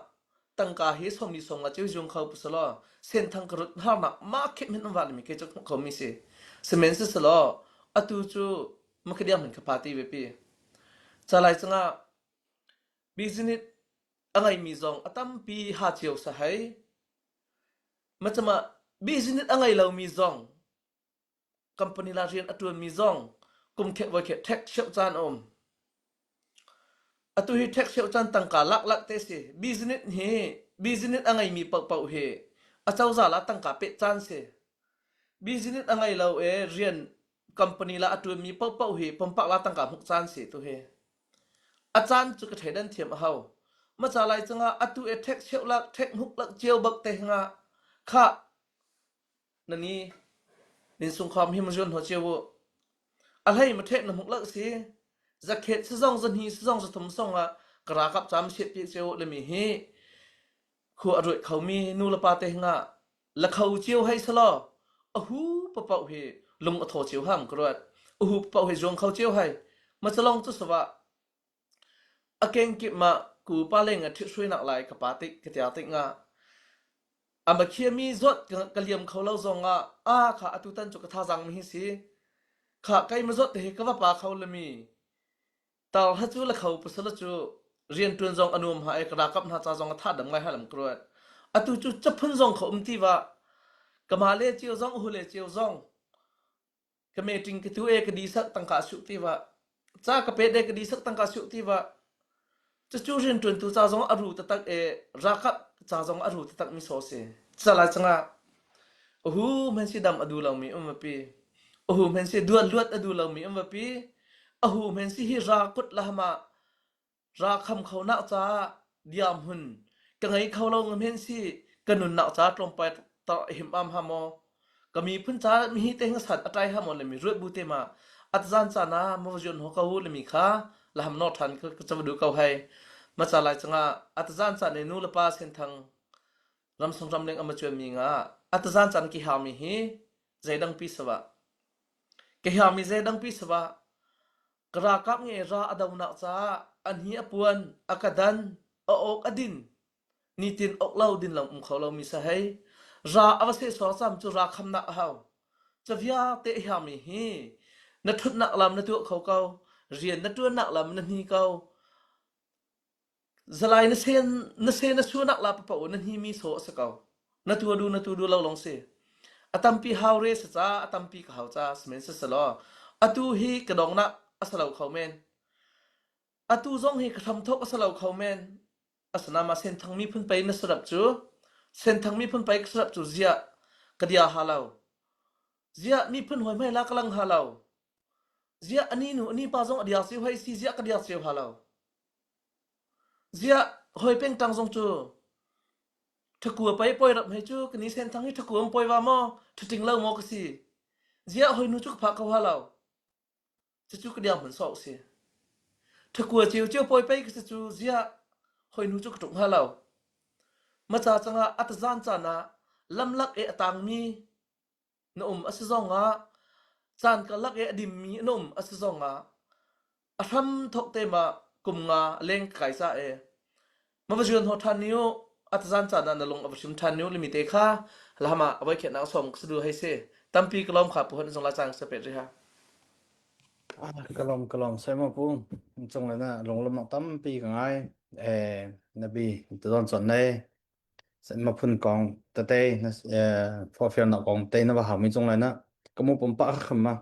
ตั้งกาเฮสอมีสงอาเจ้าจงเขาปุสลอเส้นทางกระหานักมาเข็มมันวันมีเกจเขามีเสเสมนสิสลออตูจูมักเดียมันกับปาร์ตี้เวปีจะไล่จังอ่ะบิสเนสอะไรมีจงตั้มปีหาเจียวสหายมันจะมาบิสเนสอะไรเรามีจงคัมพานีลาเรียนอตูมีจงกุมเขวเขเทคเชลจานอมอตุฮิเทคเชลจันตังกาลักเตสิบิสเนสเฮบิสเนสอะไรมีเป่าเฮอาเจ้าซาลาตังกาเป็ดจันเซบิสเนสอะไรเราเรียนคัมพานีลาอตุมีเป่าเฮปมปักลาตังกาหุกจันเซตัวเฮอาจารย์จุกเทดันเทียมเฮามาจากไรจังอ่ะอตุเทคเชลลักเทคหุกลักเจียวบักเตงอ่ะค่ะนั่นนี่นินสงครามฮิมจนหัวเจียวอะไรมาเทคนหุกลักสิจะเขตสซองจันฮีสซองจะทำซองอ่ะกระกับจำเช็ดเปียเจียวเลยมีเฮขัวอร่อยเขามีนูละปาเตงอ่ะละเขาเจียวให้สลอหูปะเป่าเฮลงอโถเจียวห้ามกระดหูปะเป่าเฮจงเขาเจียวให้มาจะลองจุดสวะอาเก่งกิมากูป้าเล่งอ่ะที่ช่วยนักไล่กับปาติกระเตียติงอ่ะอามาเคียมีจดกะเลียมเขาเล่าซองอ่ะข้าอตุตันจุกท่าจังมีสิข้าใครมาจดเฮก็ว่าปาเขาเลยมีตาฮัจูละเขาปุสละจูเรียนตุนจงอนุมหาเอกรากับนาจาจงท่าดังไงฮะลำกรวดอตุจูจับพันจงเขาตีว่ากมาเลเจียวจงอุเลเจียวจงกเมติงกตัวเอกดีสักตั้งกาสุตีว่าจ้ากเป็ดเอกดีสักตั้งกาสุตีว่าจะจูเรียนตุนตัวจาจงอรูตตักรากับจาจงอรูตตักมิโซเซจะลายจังอ่ะโอ้โหมันสิดำอดูเรามีปีโอ้โหมันสิดวนลวดอดูเรามีปีอหูเห็นสิฮิรากุดละมาราคำเขาหน้าจ้า ดิยามหุนกังไงเขาเราเห็นสิกันนุนนักจ้าตรงไปตะหิมอามหามอก็มีพุ่นจ้ามีฮิเตงสัตว์อะไรหามอเลยมีรวดบูเตมาอัตจานจานามวจนหัวเขาเลยมีค่าละหำนอทันก็จะมาดูเขาให้มาจากหลายจังอัตจานจานในนู้ละป้าเส้นทางรำสงรำเล็งอมาจวนมีอัตจานจานกิหามีฮีใจดังปีสวะกิหามีใจดังปีสวะกระกับเงราอดาวนักจ้าอันฮีอปวนอากาดันอกอดินนี่ตินอกเล่าดินหลังเขาเรามีสะให้ราอวเสสอซ้ำจุราคำนักเฮาจะวิยาเตะหามีฮีนัทุนักลำนัตัวเขาเกาเรียนนัตัวนักลำนันฮีเกาสลายนเซนชัวนักลาปะปะนันฮีมีโสสเกานัตัวดูเราลงเสอตัมปีฮาวเรสจ้าอตัมปีกฮาวจ้าสเมนสสลออตูฮีกระดองนักอสลาวเขาเมนอตูซองฮีกระทำทกอสลาวเขาเมนอสนามาเส้นทางมีพุ่นไปนสรับจูเส้นทางมีพุ่นไปสรับจูเจียกระเดียฮาลาวเจียมีพุ่นหอยไม่ลากลังฮาลาวเจียอันนี้หนูอันนี้ปาซองอเดียซิวให้ซีเจียกระเดียซิวฮาลาวเจียหอยเป็นตังซงจูถ้ากลัวไปปล่อยรับให้จูกันนี้เส้นทางให้ถ้ากลัวปล่อยวามอถ้าจริงเล่ามอกสิเจียหอยนูจุกพักเขาฮาลาวจะจูกระเดียเหมือนสอกสิถ้ากลัวเจียวปล่อยไปก็จะจูเจียหอยนูจุกจุกฮาลาวมาจากจังอัตจานจานะลำลักตังมีนุ่มอสซองจานก็ลักดิมมีนุ่มอสซองทำทกเตมากุมเล่งไก่ซามาประชุมหัวทันนิ้วอัตจานจานะนลงประชุมทันนิ้วลิมิเตค่าละมาเอาไว้เขียนนักส่งสะดูให้เสตั้มปีกล้อมขับผู้คนส่งละจังสเปรดเลยฮะกะลอมใส่มาปุ้งจงเลยนะลงลำตั้มปีกังไงนบีตอนสอนได้เสมาพุ่นกองตะเต้นะพอเฟียนกองเต้นะว่าหามีจงเลยนะก็มุปมปะขึ้นมา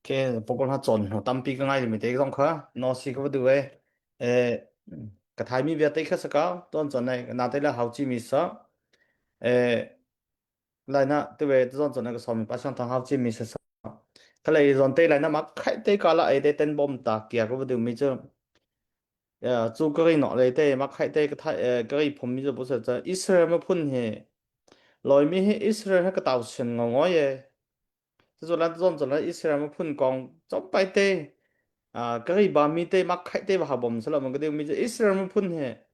แค่ปกติถ้าจนตั้มปีกังไงลิมิเตก็ต้องค่ะนอสิก็ว่าดูกระทายมีเวียเตก็สักตอนสอนได้นาเตละหาจิมิส来那对不对？这种那个上面把上堂好几米是啥？可能让对来那么开对搞了，哎，对灯光大，几个不都没这，做个人拿来对嘛开对个他个人旁边就不是这，以色列么喷嘿，来面嘿以色列那个稻城我耶，就是那种那以色列么喷光，总摆对个人把面对嘛开对吧，不是了，么个对没这以色列么喷嘿，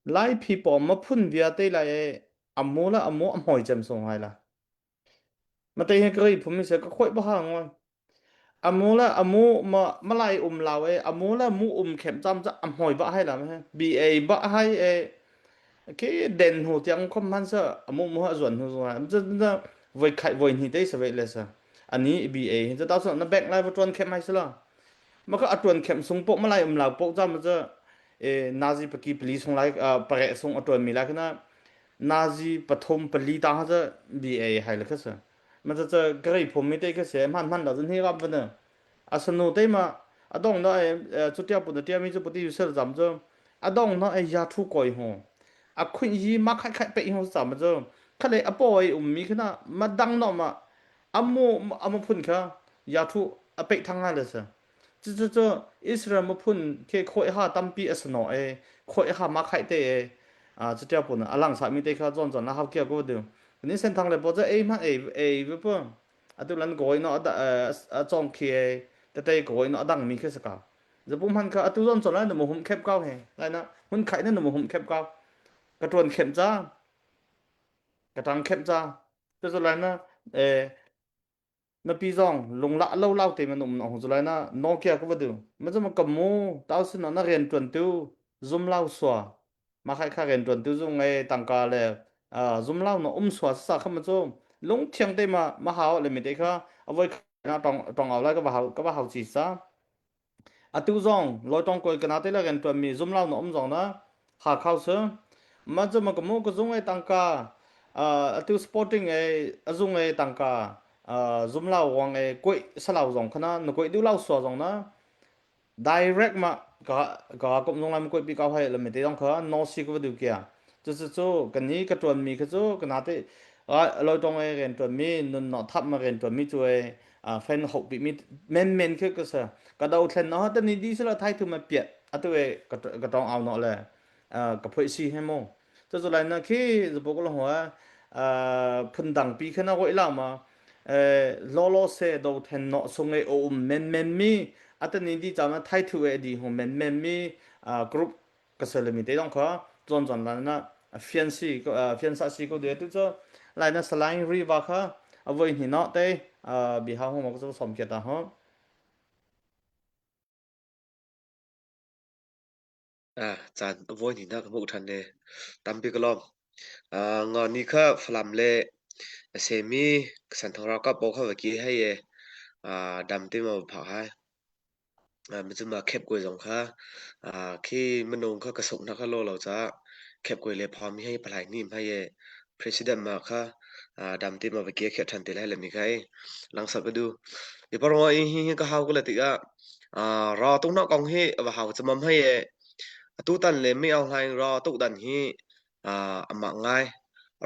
来皮包么喷边对来，阿摩啦阿摩阿摩就送来了。มาเตะก็อีผมมีเสียก็ค่อยบ้างว่าอามูละอามูมาไล่เราอามูละมูเข็มจำจะหอยบ้าให้ละมั้ยบีเอบ้าให้cái đèn hồ tiếng không hắn sợ amu mua chuẩn hồ rồi nó với khai với như thế sẽ vậy là sao anh ấy bị ấyจะตอนนั้นแบกไล่ไปจวนเข็มให้ซะละมันก็จวนเข็มส่งปกมาไล่เราปกจำมันจะนาซีปกีปลีส่งไล่ประเกศส่งจวนมีไล่ขึ้นนะนาซีปฐมปลีตาจะบีเอให้ละก็ซะมันจะกระไรผมไม่ได้ก็เสียมันเราจะให้รับมันเนอะอาสนุได้มาดองน้อยจุดเดียวปุ่นเดียวมีจุดปุ่นอยู่เสร็จจำจะดองน้อยยาทุกข์หัวคุณยีมาใครไปหัวจำจะเขาเลยปอยมีขึ้นนะมาดังน้อมาอามูพุ่นค่ะยาทุไปทางอะไรสิจะอิสราเอลมาพุ่นแค่คุยหาตั้มปีอสนอคุยหามาใครเตะจุดเดียวปุ่นหลังสามีเตะเขาจนนะเขาเกี่ยวกับเดิมนี่เส้นทางเลยพอจะมาวิปตุลันโกยเนาะจงเคียแต่โกยเนาะดังมีแค่สักจะปุ่มหันค่ะตุลันจนแล้วหนูหุ่มแคบเก้าเฮไรนะหุ่นไข่นั่นหนูหุ่มแคบเก้ากระตวนเข็มจ้ากระตังเข็มจ้าจะอะไรนะ那比上龙老对面弄出来那诺基亚个不都，么这么个么，到时那人转头 zoom 老说，嘛还人转头用当家嘞zoom 老那说啥他们做，龙天对嘛好เลยไม่ได้ค่ะเอาไว้那当เอา来个好几啥，都上来当过跟那对了人转面 zoom 老那上呢，下考试，么这么个么个用当家都 sporting用当家。zoom lao wang quậy sa lao rong khana no quậy du lao so rong na direct ma ga cũng rong lam quậy bi cao hay là mình thấy rong khá no si có điều kia cho cái ní cái tuần mi cái chỗ cái nào thế lôi trong cái tuần mi nó thắp mà cái tuần mi chui fan học bị mi men cái sao cái đầu thân nó tên đi sẽ là thay từ mà biệt tôi cái trong ao nó là กะพอยซีให้มงจะจุไลนะคีจะบอกละหัวพุ่นดังปีขึ้นเอาไว้ละมาโลเซโดเทนเนาะส่งไอโอเมนมีอัตนี้ที่จำนะไทยทูเอดีของเมนมีกรุ๊ปก็เสริมมีแต่ต้องขอจนแล้วนะเฟียนซีก็เฟียนซัสซีก็เดี๋ยวตัวจะไลนะสไลน์รีว่าค่ะเอาไว้หินเนาะแต่บิฮาหัวมันก็จะสมเกียรติฮะจานอวยนี่นะก็บ่ทันเดตามปีกลอมงอนนี่ค่ะฟลัมเลเซมีสันทราก็บอกเขาว่ากี้ให้ดำที่มาผ่าให้มันจะมาแคบกวยสองค่ะที่มนงค่ะกระสุนนะคะโลเราจะแคบกวยเลยพร้อมให้ปลายนิ่มให้president มาค่ะดำที่มาเมื่อกี้แค่ทันทีแล้วเลยมีใครหลังสับไปดูเดี๋ยวพอเราก็เขาก็เลยติดรอตรงนอกกองให้ว่าเขาจะมั่มให้ตู้ตันเลยไม่เอาให้รอตู้ดันให้มาง่าย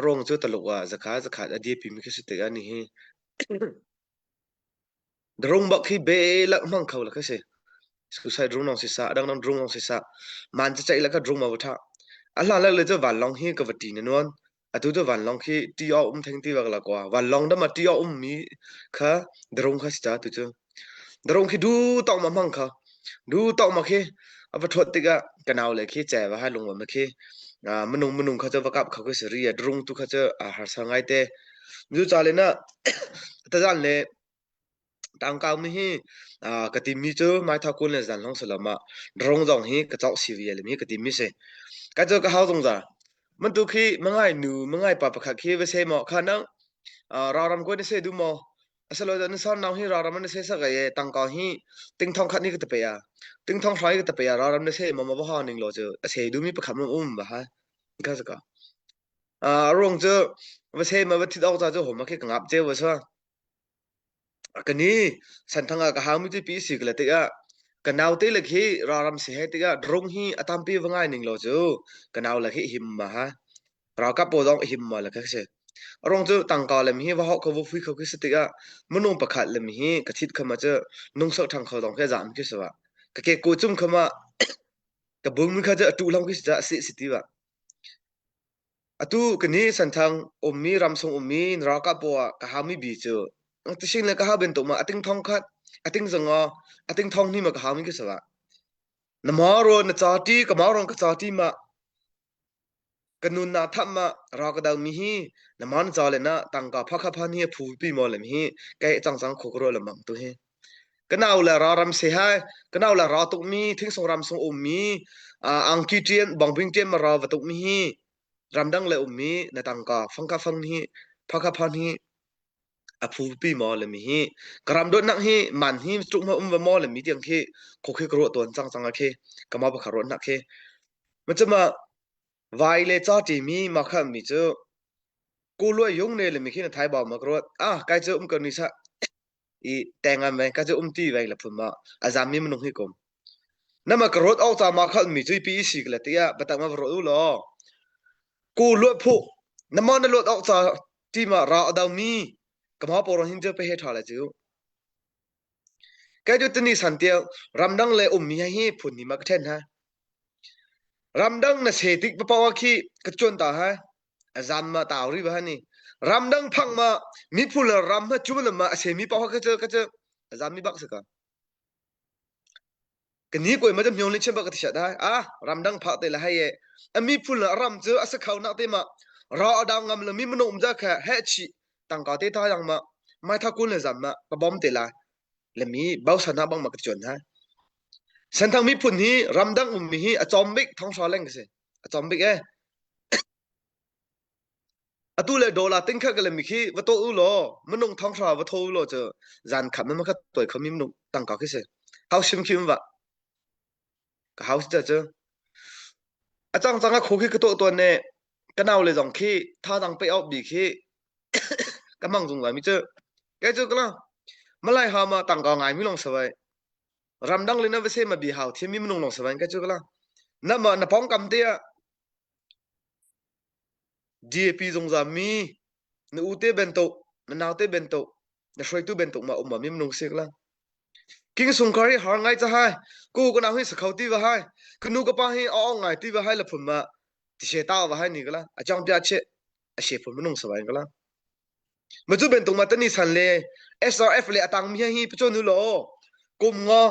รงจุดตลกจะขาดอดีตพิมพ์ก็สุดที่อันนี้รงบักที่เบลักมั่งเขาละก็สิสุดท้ายรงน้องศิษย์ดังนั้นรงน้องศิษย์มันจะใจแล้วก็รงมาวัฏอะไรเลยจะวันลองให้กับวัดดีนวลตู้จะวันลองให้ที่เอาทั้งที่ว่าละกว่าวันลองได้มาที่เอามีค่ะรงข้าศิษย์ตู้จะรงที่ดูต้องมามั่งเขาดูต้องมาที่วัดทวดติกะกันเอาเลยที่แจว่าให้ลงมาที่มนุงเขาจะประกับเขาก็เสียรงตุเขาจะหาสังไงเต้ดูจาเลยนะแต่จานเลยต่างกันไม่ให้กติมีเจอไม่ทักคนเลยจานลองสลับมารงจงให้กระจกสีเวียเลยมีกติมีเสกระจกก็เขาตรงจ้ะมันตุขี้มันง่ายหนูมันง่ายปะปะขัดขี้ไปเสมอขันนั้นเรารำก็ได้เสดูมอสโลจะนึกซ้อนน้องให้เรารำมันได้เสสักไอ้ต่างกันให้ติงทองขัดนี่ก็ตะเปียติงทองไฟก็ตะเปียเรารำได้เสมาบ้าหนึ่งโลเจอเสดูมีประคำมันบ้าฮะก็สักรงเจอว่าเสมาว่าที่เราจะผมมาแค่งับเจ้าว่าใช่กันนี้สันทางก็หาไม่ได้ปีสิกเลยติกันเอาเตลขี้รารำเสียติรงฮีอัตามปีว่าง่ายหนึ่งโลจูกันเอาเลยหิมมาฮะเรากับปวดหิมมาเลยก็เสียรงจูต่างกาเลยมีว่าเขาเขาฟุ้ยเขาคิดติมนุษย์ประคัดเลยมีกระทิดเข้ามาเจอนุ่งสักทางเขาต้องแค่จามคิดสว่าก็แค่กูจุ่มเข้ามากับบุ้งมีเขาจะตูลองคิดจะสิติว่าตู้กันนี้สันทางมีรำทรงมีเรากับปวดก็หาไม่บีเจอที่สิ่งเลยก็หาเป็นตัวมาติ้งทองคัดติ้งจังติ้งทองนี่มาก็หาไม่คิดสว่าน้ำมารอนจ่าตีก็มารอนก็จ่าตีมากันนุนนาทับมาเราก็ดาวมีฮีน้ำมันจ่าเลยนะต่างกับพักพันฮีผู้ปีมอเลยมีฮีแกจังขกรอละมังตัวฮีกันเอาละเรารำเสียให้กันเอาละเราตุกมีทิ้งส่งรำส่งมีอังกีเจียนบังพิงเจียนมาเราตุกมีฮีรำดังเลยมีในต่างกับฟังฮีพักพันฮีผู้ปีมอเลยมีฮีกรำโดนนักฮีมันฮีจุกมอเลยมีเตียงฮีขกกรอตัวจังอะฮีก็มาบักขรนักฮีมันจะมาวายเลจ้าจีมีมาข้ามมีเจอกูรวยยงเนี่ยเลยมีขี้ในไทยบอกมากรวดใครเจอกันนี่ซะอีแต่งงานไหมใครเจอตีไว้ละพุ่มมาอาจารย์มีมันนุ่งให้กลมนั่นมากรวดเอาจากมาข้ามมีจุยปีสิกเลยที่บัตรมากรวดหรอกูรวยผู้น้ำมันรวดเอาจากที่มาเราดาวมีก็มาปรหินเจอไปเหตุอะไรจิ๋วแกจุดนี้สันเตียวรำดังเลยมีให้พุ่นนี่มากเท่นฮะรำดังน่ะเสติกปะปาวขี้กระจวนตาฮะอาจารย์มาตาวรีบ้านนี่รำดังพังมามีพูดรำมาจุ่มเลยมาเสมีปาวก็เจออาจารย์มีบักสักกันนี้กูมันจะมีองค์เช่นบักติดได้รำดังพักแต่ละให้มีพูดรำเจอสักเขาหนักเต็มารอดาวงามเลยมีมโนมจะแค่เฮชิตั้งกาเตท่ายังมาไม่ทักคุณเลยจำมาปะบอมเตละแล้วมีเบาสนาบังมากระจวนฮะฉันทางมีพูดนี้รำดังมีฮีจอมบิกท้องชาเล่งกันสิจอมบิกตู้เลยดอลลาร์ติ้งแค่กันเลยมีขี้ว่าโตอุโลมันนุ่งท้องชาว่าโตอุโลเจอจานขับมันมาแค่ตัวเขามีมันนุ่งตั้งกาขึ้นสิเขาชิมคิมวะก็เขาจะเจออาจารย์ก็คุยกับตัวเนี่ยก็น่าเลยจงขี้ถ้าตั้งไปเอาบีขี้ก็มั่งจงเลยมิเจอแกเจอกันละมาไล่หามาตั้งกาไงไม่ลงสบายรำดังเลยนะเวเซมาบีหาวที่มีมันนุ่งลงสบายแกเจอกันละนั่นมาหน้าป้องกำเตียDAP จงจามีนูเตเบนโตมันนาวเตเบนโตนะช่วยตู้เบนโตมามีมันนุ่งเสกละ กิงสงครีหาไงจะให้กูก็นาให้สเขาตีว่าให้กนูก็ป้าให้เอาไงตีว่าให้ละผมมาที่เชต้าว่าให้นี่ก็ละอาจารย์พิอาเชเชผมมันนุ่งสบายก็ละมาจูเป็นตรงมาตันนี่สันเลย SRF เลยตังมีให้ปจนุโลกุมงอ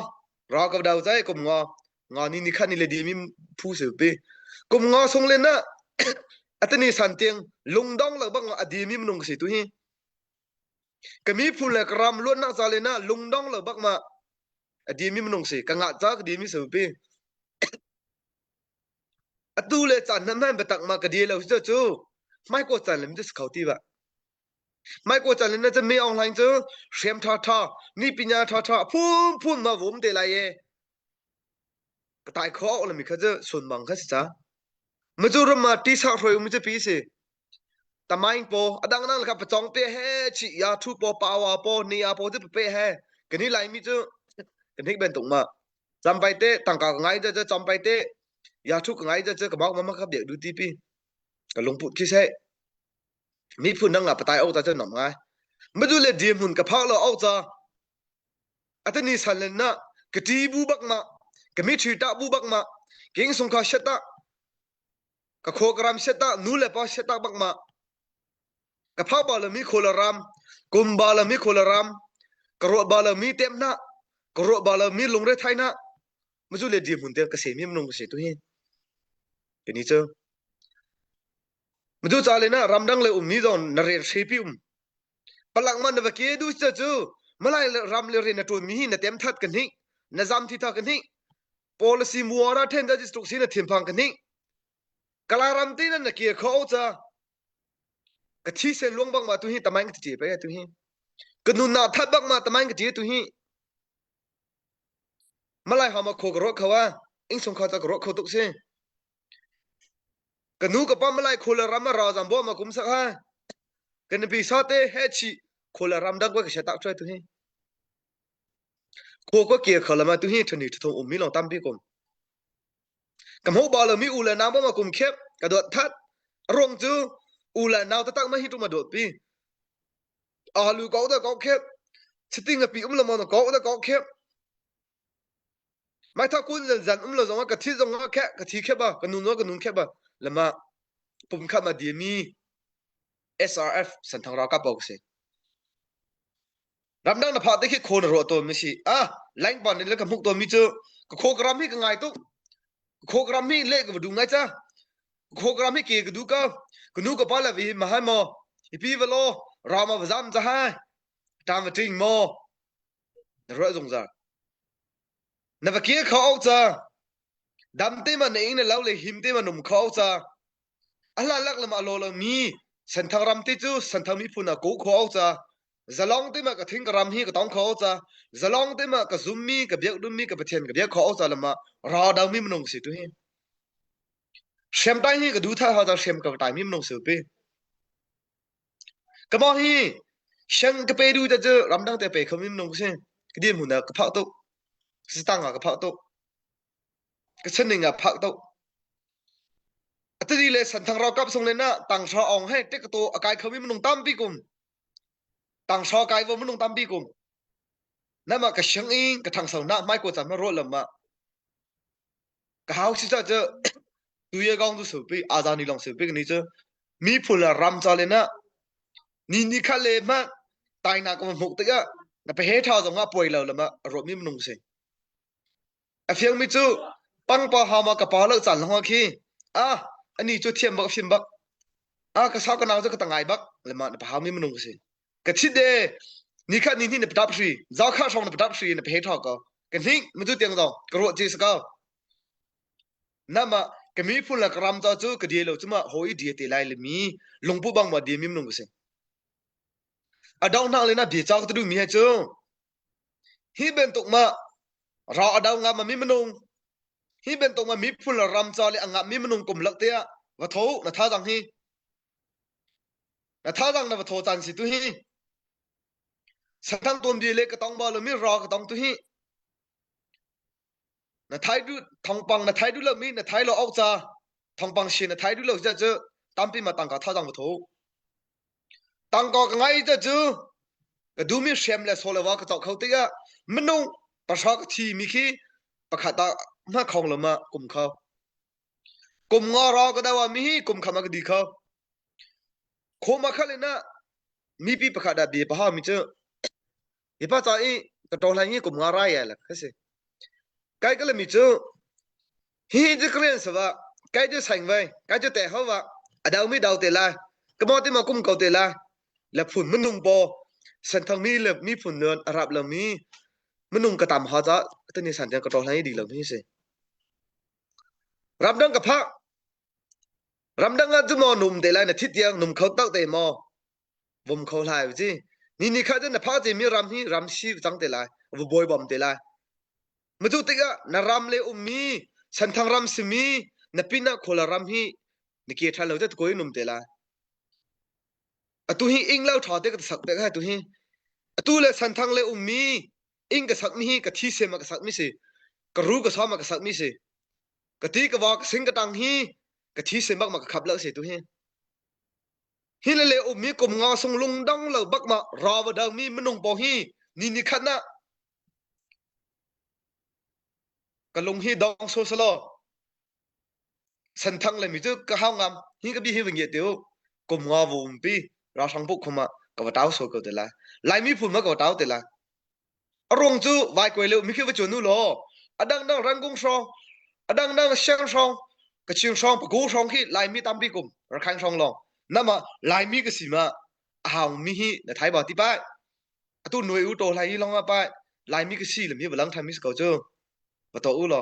รอกับดาวใจกุมงองอนี่ขันนี่เลยดีมีผู้สืบปีกุมงอทรงเลยนะอัตนี่สันเตียงลุงดองเลยบังอดีมีมนุ่งสิตุฮีก็มีผู้เล็กรำล้วนนักซาเลนะลุงดองเลยบักมาอดีมีมนุ่งสิกังอาจากดีมีสืบปีอดูเลยจันนั่นแม่นไปตักมากระดีแล้วเจ้าจูไม่กดจันเลยมันจะสเขาตีบะไม่กดจันเลยน่าจะมีออนไลน์เจ้าเสียมท่านี่ปัญญาท่าพุ่นมาวุ่มเดลัยก็ตายข้อแล้วมีข้าเจ้าส่วนบางข้าสิจ้ามาจูรมาตีสักรอยมันจะปีสิแต่ไม่พออดังนั้นครับประจองเป้เฮชิยาทุปอปาวาปอเนียปอจะเป้เฮกันนี่ไรมีเจ้ากันนี่เป็นตรงมาจำไปเตะต่างกันไงจะจำไปเตะยาทุกไงจะกับบอกมาครับเดี๋ยวดูทีปีก็ลงพุทธคิดใช่มีพูดนั่งหลับไปตายเอาจะหน่อมไงมาดูเลยเดียมหุ่นกับพักเราเอาจะอัตนี้สันเลนนะกตีบูบักมาก็มีชีตาบูบักมาเก่งสงขาเชตาก็โคกรามเชตานูเลปาเชตาบักมาก็พักบาลมีโคลรามกุมบาลมีโคลรามกรบาลมีเต็มนะกรบาลมีลงเรไทยนะมาดูเลยเดียมหุ่นเดียวก็เสียมีมันลงเสียตัวเองเดี๋ยวนี้เจ้ามาดูจาเลยนะรำดังเลยนี้ตอนนเรศเชปิปลังมันนวเกดูเจ้าจูมาไล่รำเลยนะตัวมีหินเต็มทัดกันหินะจำที่ทัดกันหิ policy มัวระเทนจะสตุกสินะทิมพังกันหิกลารำตีนั่นนะเกี่ยเขาจะกะที่เส้นลวงบังมาตัวหิตะไมก็จีไปตัวหิกนุนนาทัดบังมาตะไมก็จีตัวหิมาไล่หามาโคกรถเขาว่าอิงสงเขาจะกรถเขาตุกสิกนูกับป้ามาไล่โคลารำมารอจำบ่มากุมสักฮะกันปีศาจเตเฮชิโคลารำดักว่าก็จะตักช่วยตัวหิโคก็เกี่ยเขาละมาตัวหิทนี่ทุกมีลองตั้มพี่กุมกับหัวบอลมีอูเลน้ำบ่มากุมเข้มกระโดดทัดรงจูอูเลน้ำตะตักมาฮิตุมาโดดปีลูกเอาแต่ก็เข้มสติงกับปีละมันก็แต่ก็เข้มไม่ถ้าคุณจันละจงว่ากะทิจงว่าแค่กะทิเข้มบ่กะนุนว่านุนเข้มบ่ละมาผมขับมาดีมี SRF สันทางเรากับบอกสิรำดังนะพาได้แค่คนรอตัวไม่ใช่ไล่บอลนี่แล้วกับพวกตัวมีเจอก็โคกรามมีก็ไงตุ๊กโคกรามมีเละก็ดูไงจ้าโคกรามมีเกี่ยก็ดูก็นูก็พอละวิมาให้มออีพีเวลาเรามาประจำจะให้ตามมาทิ้งมอรอจงจ้านับเกี่ยเขาเอาจ้าดำเต็มมันเองเนี่ยแล้วเลยหิมเต็มมันหนุ่มเขาจ้าอะไรลักละมาโลละมีสันทางรำติจูสันทางมีพูน่ะกูเขาจ้าจะลองเต็มก็ทิ้งกรำฮีก็ต้องเขาจ้าจะลองเต็มก็ซุ่มมีก็เบียกดุมมีก็ประเทศก็เบียกเขาจ้าละมารอดาวมีมันงสิตัวเองเชมไตฮีก็ดูท่าเขาจะเชมกับไตมีมันงสิไปก็มองฮีเชงก็ไปดูจะเจอรำดังแต่ไปเขามีมันงสิก็ดีมุน่ะก็พักตุสตังก็พักตุก็เช่นหนึ่งพักตุอัตติเลยสันทางเรากับทรงเลยนะต่างชาอองให้เด็กตัวอากายเขามีมันงตั้มปีกุมต่างชากายว่ามันงตั้มปีกุมนั่นมากระชังอิงกระทางสาวน้าไม่กว่าจะไม่รู้ละมาก็เขาสิจะเจอดูยังกองดูสืบไปอาจารย์นี่ลองสืบไปกันนี่เจอมีผลรำจาเลยนะนี่ขั้นเลยมาตายนักมันหกตัวน่ะไปเฮท้าสงฆ์ป่วยแล้วละมารถมีมันงสิเพียงไม่จูปังปะหามากระเป๋าเลิกจันลงมาขี้อันนี้จุดเทียมบักฟิมบักกระเช้ากระนาวจะกระตังไงบักละมาปะหามีมันงสิกระชิดเดนี่ขั้นนี้ที่เนี่ยประดับสีจ้าข้าชงเนี่ยประดับสีเนี่ยไปเฮท้ากันทิ้งมันจุดเตียงจ้ากระโดดจีสก้านั่นมาก็มีพูดละกรำจ้าจูก็ดีแล้วจุมาโหยดีเตลัยเลยมีลงผู้บังมาดีมีมันงสิดาวนั่งเลยนะเบียจากระดูมีให้จูฮีเป็นตกมาเราดาวงามามีมันงฮีเป็นตรงมามีพูดละรำจอเลยอ่างมีมันงกลมลักเตียว่าโถนะท่าจังฮีนะท่าจังนะว่าโถจันสิตุฮีสังทั้งตัวดีเลยก็ต้องบอลมีรอก็ต้องตุฮีนะท้ายดูทองปังนะท้ายดูแล้วมีนะท้ายเราเอาจ้าทองปังเชียนะท้ายดูแล้วจะเจอตามปีมาตั้งกับท่าจังว่าโถตั้งก็ไงจะเจอก็ดูมีเชมและโซลว่าก็ต้องเขาเตียมันง ประชากทีมีขี้ประคัตตามาของละมากลุ่มเขากลุ่มงอรอก็ได้ว่ามีกลุ่มขามากดีเขาโคมาคัเลยนะมีปีประคัตดาบีปะฮามีเจออีป้าจ่ายกระตองไหนกลุ่มงอไรอ่ะล่ะคือสิไกก็เลยมีเจอฮีจะเครียดสวะไกจะสั่งไว้ไกจะแต่เขาว่าดาวไม่ดาวเตลายก็มอที่มากลุ่มเก่าเตลายแล้วฝุ่นมันนุ่งปอสันทางมีเลยมีฝุ่นเนินอาหรับเลยมีมันนุ่งกระตำหาจ้ะตัวนี้สันจะกระตองไหนดีเลยมีสิรับดังกับพระรำดังจุมอนุ่มเตลายนะทิศยังนุ่มเขาตักเตมอวมเขาลายจีนี่ข้าจะนะพาจีมีรำฮีรำชีจังเตลายวบอยบอมเตลายมาดูติกะนะรำเลอุมีสันทางรำสมีนะปีน่ะคนละรำฮีนี่เกียรติเราจะตะโกยนุ่มเตลายตุฮีอิงเล่าถอดเตกะสักเตกะตุฮีตุเลสันทางเลอุมีอิงกะสักมีฮีกะทีเสมากะสักมีสิกะรู้กะซ้อมากะสักมีสิกะทีกะวากสิงกะตังฮีกะทีเสมากมากะขับเล่าสิตุฮีฮิเลเลอุมีกมงาสงลุงดังเลบักมาราวดังมีมนุงปอฮีนี่ขันนะกะลงฮีดองโซสโลสันทังเลยมิจุกะห้าวงามฮีกะบีฮีวิงเยติวกมงาวุมปีราชังปุกขมากะวะตาวโซกะเตลาไลมีพุ่นมากะวะตาวเตลาอรองจูไวกวยเลมิคิวะจนูโลอดังดังรังกงชองอดังดังเชียงชองกะเชียงชองปะกูชองฮีไลมีตัมปีกุมระคังชองลองนั่นมาลายมีกสิมาหาวมีฮีในไทยบอกที่ป้ายตู้หน่วยอุโตลายลองมาป้ายลายมีกสิหรือมีบลังทำมิสเกาเจอปะตัวอุหรอ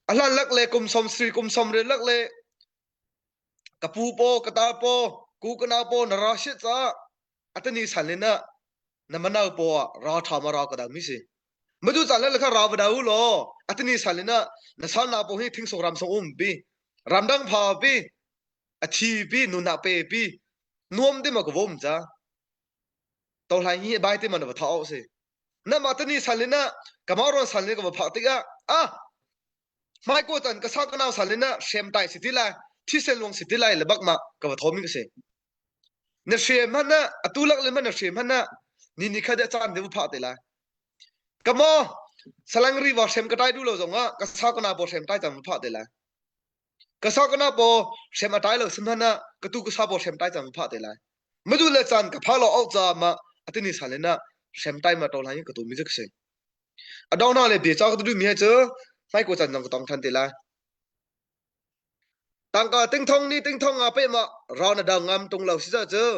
อัลลันลักเลกุมสมศรีกุมสมเรลักเลกะปูโปกะตาโปกูกะนาโปนราชิตซาอัตนีสันเลนะนมันาวโปราธามารากะดามิสิมาดูจันเลคะราวดาอุโลอัตนีสันเลนะนะสันนาโปฮีทิ้งสงรามสงอุมปีรำดังพาปีอธิปีนุนาเปปีนวมดิมากวมจ้าตอนไหนใบที่มันมาท้าสินั่นมาตนี่สันเลนะกำมารอนสันเลนกับพักติกะไม่กูตันก็สักกันเอาสันเลนะเชมไตสิทิไลที่เซลวงสิทิไลเลยบักมากับทอมิกสิเนเชมฮันนะตุลักเลยมันเนเชมฮันนะนี่ข้าจะจานเดี๋ยวพักติไลกำมอสลังรีว่าเชมก็ได้ดูเราจงอ่ะก็สักกันเอาบอเชมไตจานพักติไลก็สักกันเอาบอเชมไตเราสิมันนะก็ตุก็สักบอเชมไตจานพักติไลมาดูเลยจานกับพาเราเอาจามาอัตนี่สันเลนะเชมไตมาตอนไหนก็ตัวมิจึกสิดาวน่าเลยเบียจากตัวดูมีให้เจอไม่กูจันก็ต้องทันติไลตั้งก็ติ้งทองนี่ติ้งทองอาเปมารอนะดาวงามตรงเราสิเจอ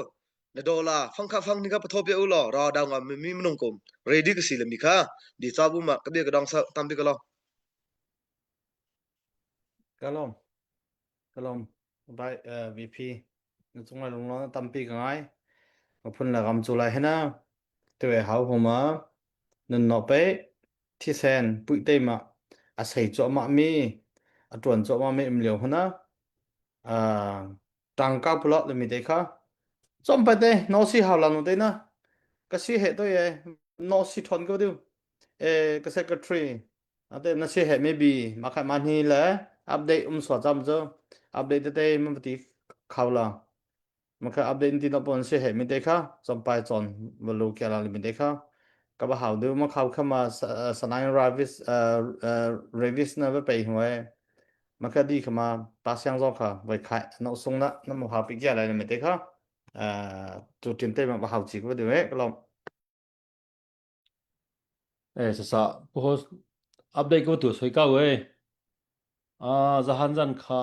นะดอลาฟังข้าฟังนี่ก็ปะทบเยอะหรอรอดาวงามมีมนุงกลมเรดี้ก็สิเลยมีค่ะดีจ้าบุมก็เบียก็ดองตามที่ก็รอก ะลองไปVP นึกตรงไหนลงน้องตำปีกันไงมาพุ่นละกำจุไลให้นะตัวเฮาผมมานั่นเนาะไปที่แซนปุ้ยเต็มอาศัยจ่อมามีตวนจ่อมามีเหลียวหนะตังก้าวพลอเลยมีเด็กค่ะจอมไปเด้นอสิหาวหลังนู่นเด้นะก็สิเหตุตัวเองนอสิทนก็ดูก็ secretary เด้นะสิเหตุ maybe มาขัดมันนี่แหละอัปเดตสวัสดิ์จ้าอัปเดตเต้มันปฏิข่าวละมันก็อัปเดตที่เราปนสิเหตุมีเด็กค่ะจอมไปจอนบลูแกลาลิมีเด็กค่ะก็บ่าวดูมาเข้ามาสนายrevis นะไปหัวมันก็ดีเข้ามาปาเสียงจอค่ะไว้ขายนอกส่งละน้ำมะพร้าวปีกอะไรมีเด็กค่ะจุดเต็มมาบ่าวจีก็ดูก็ลองsasa po update ko tu soi ka we zahan jan kha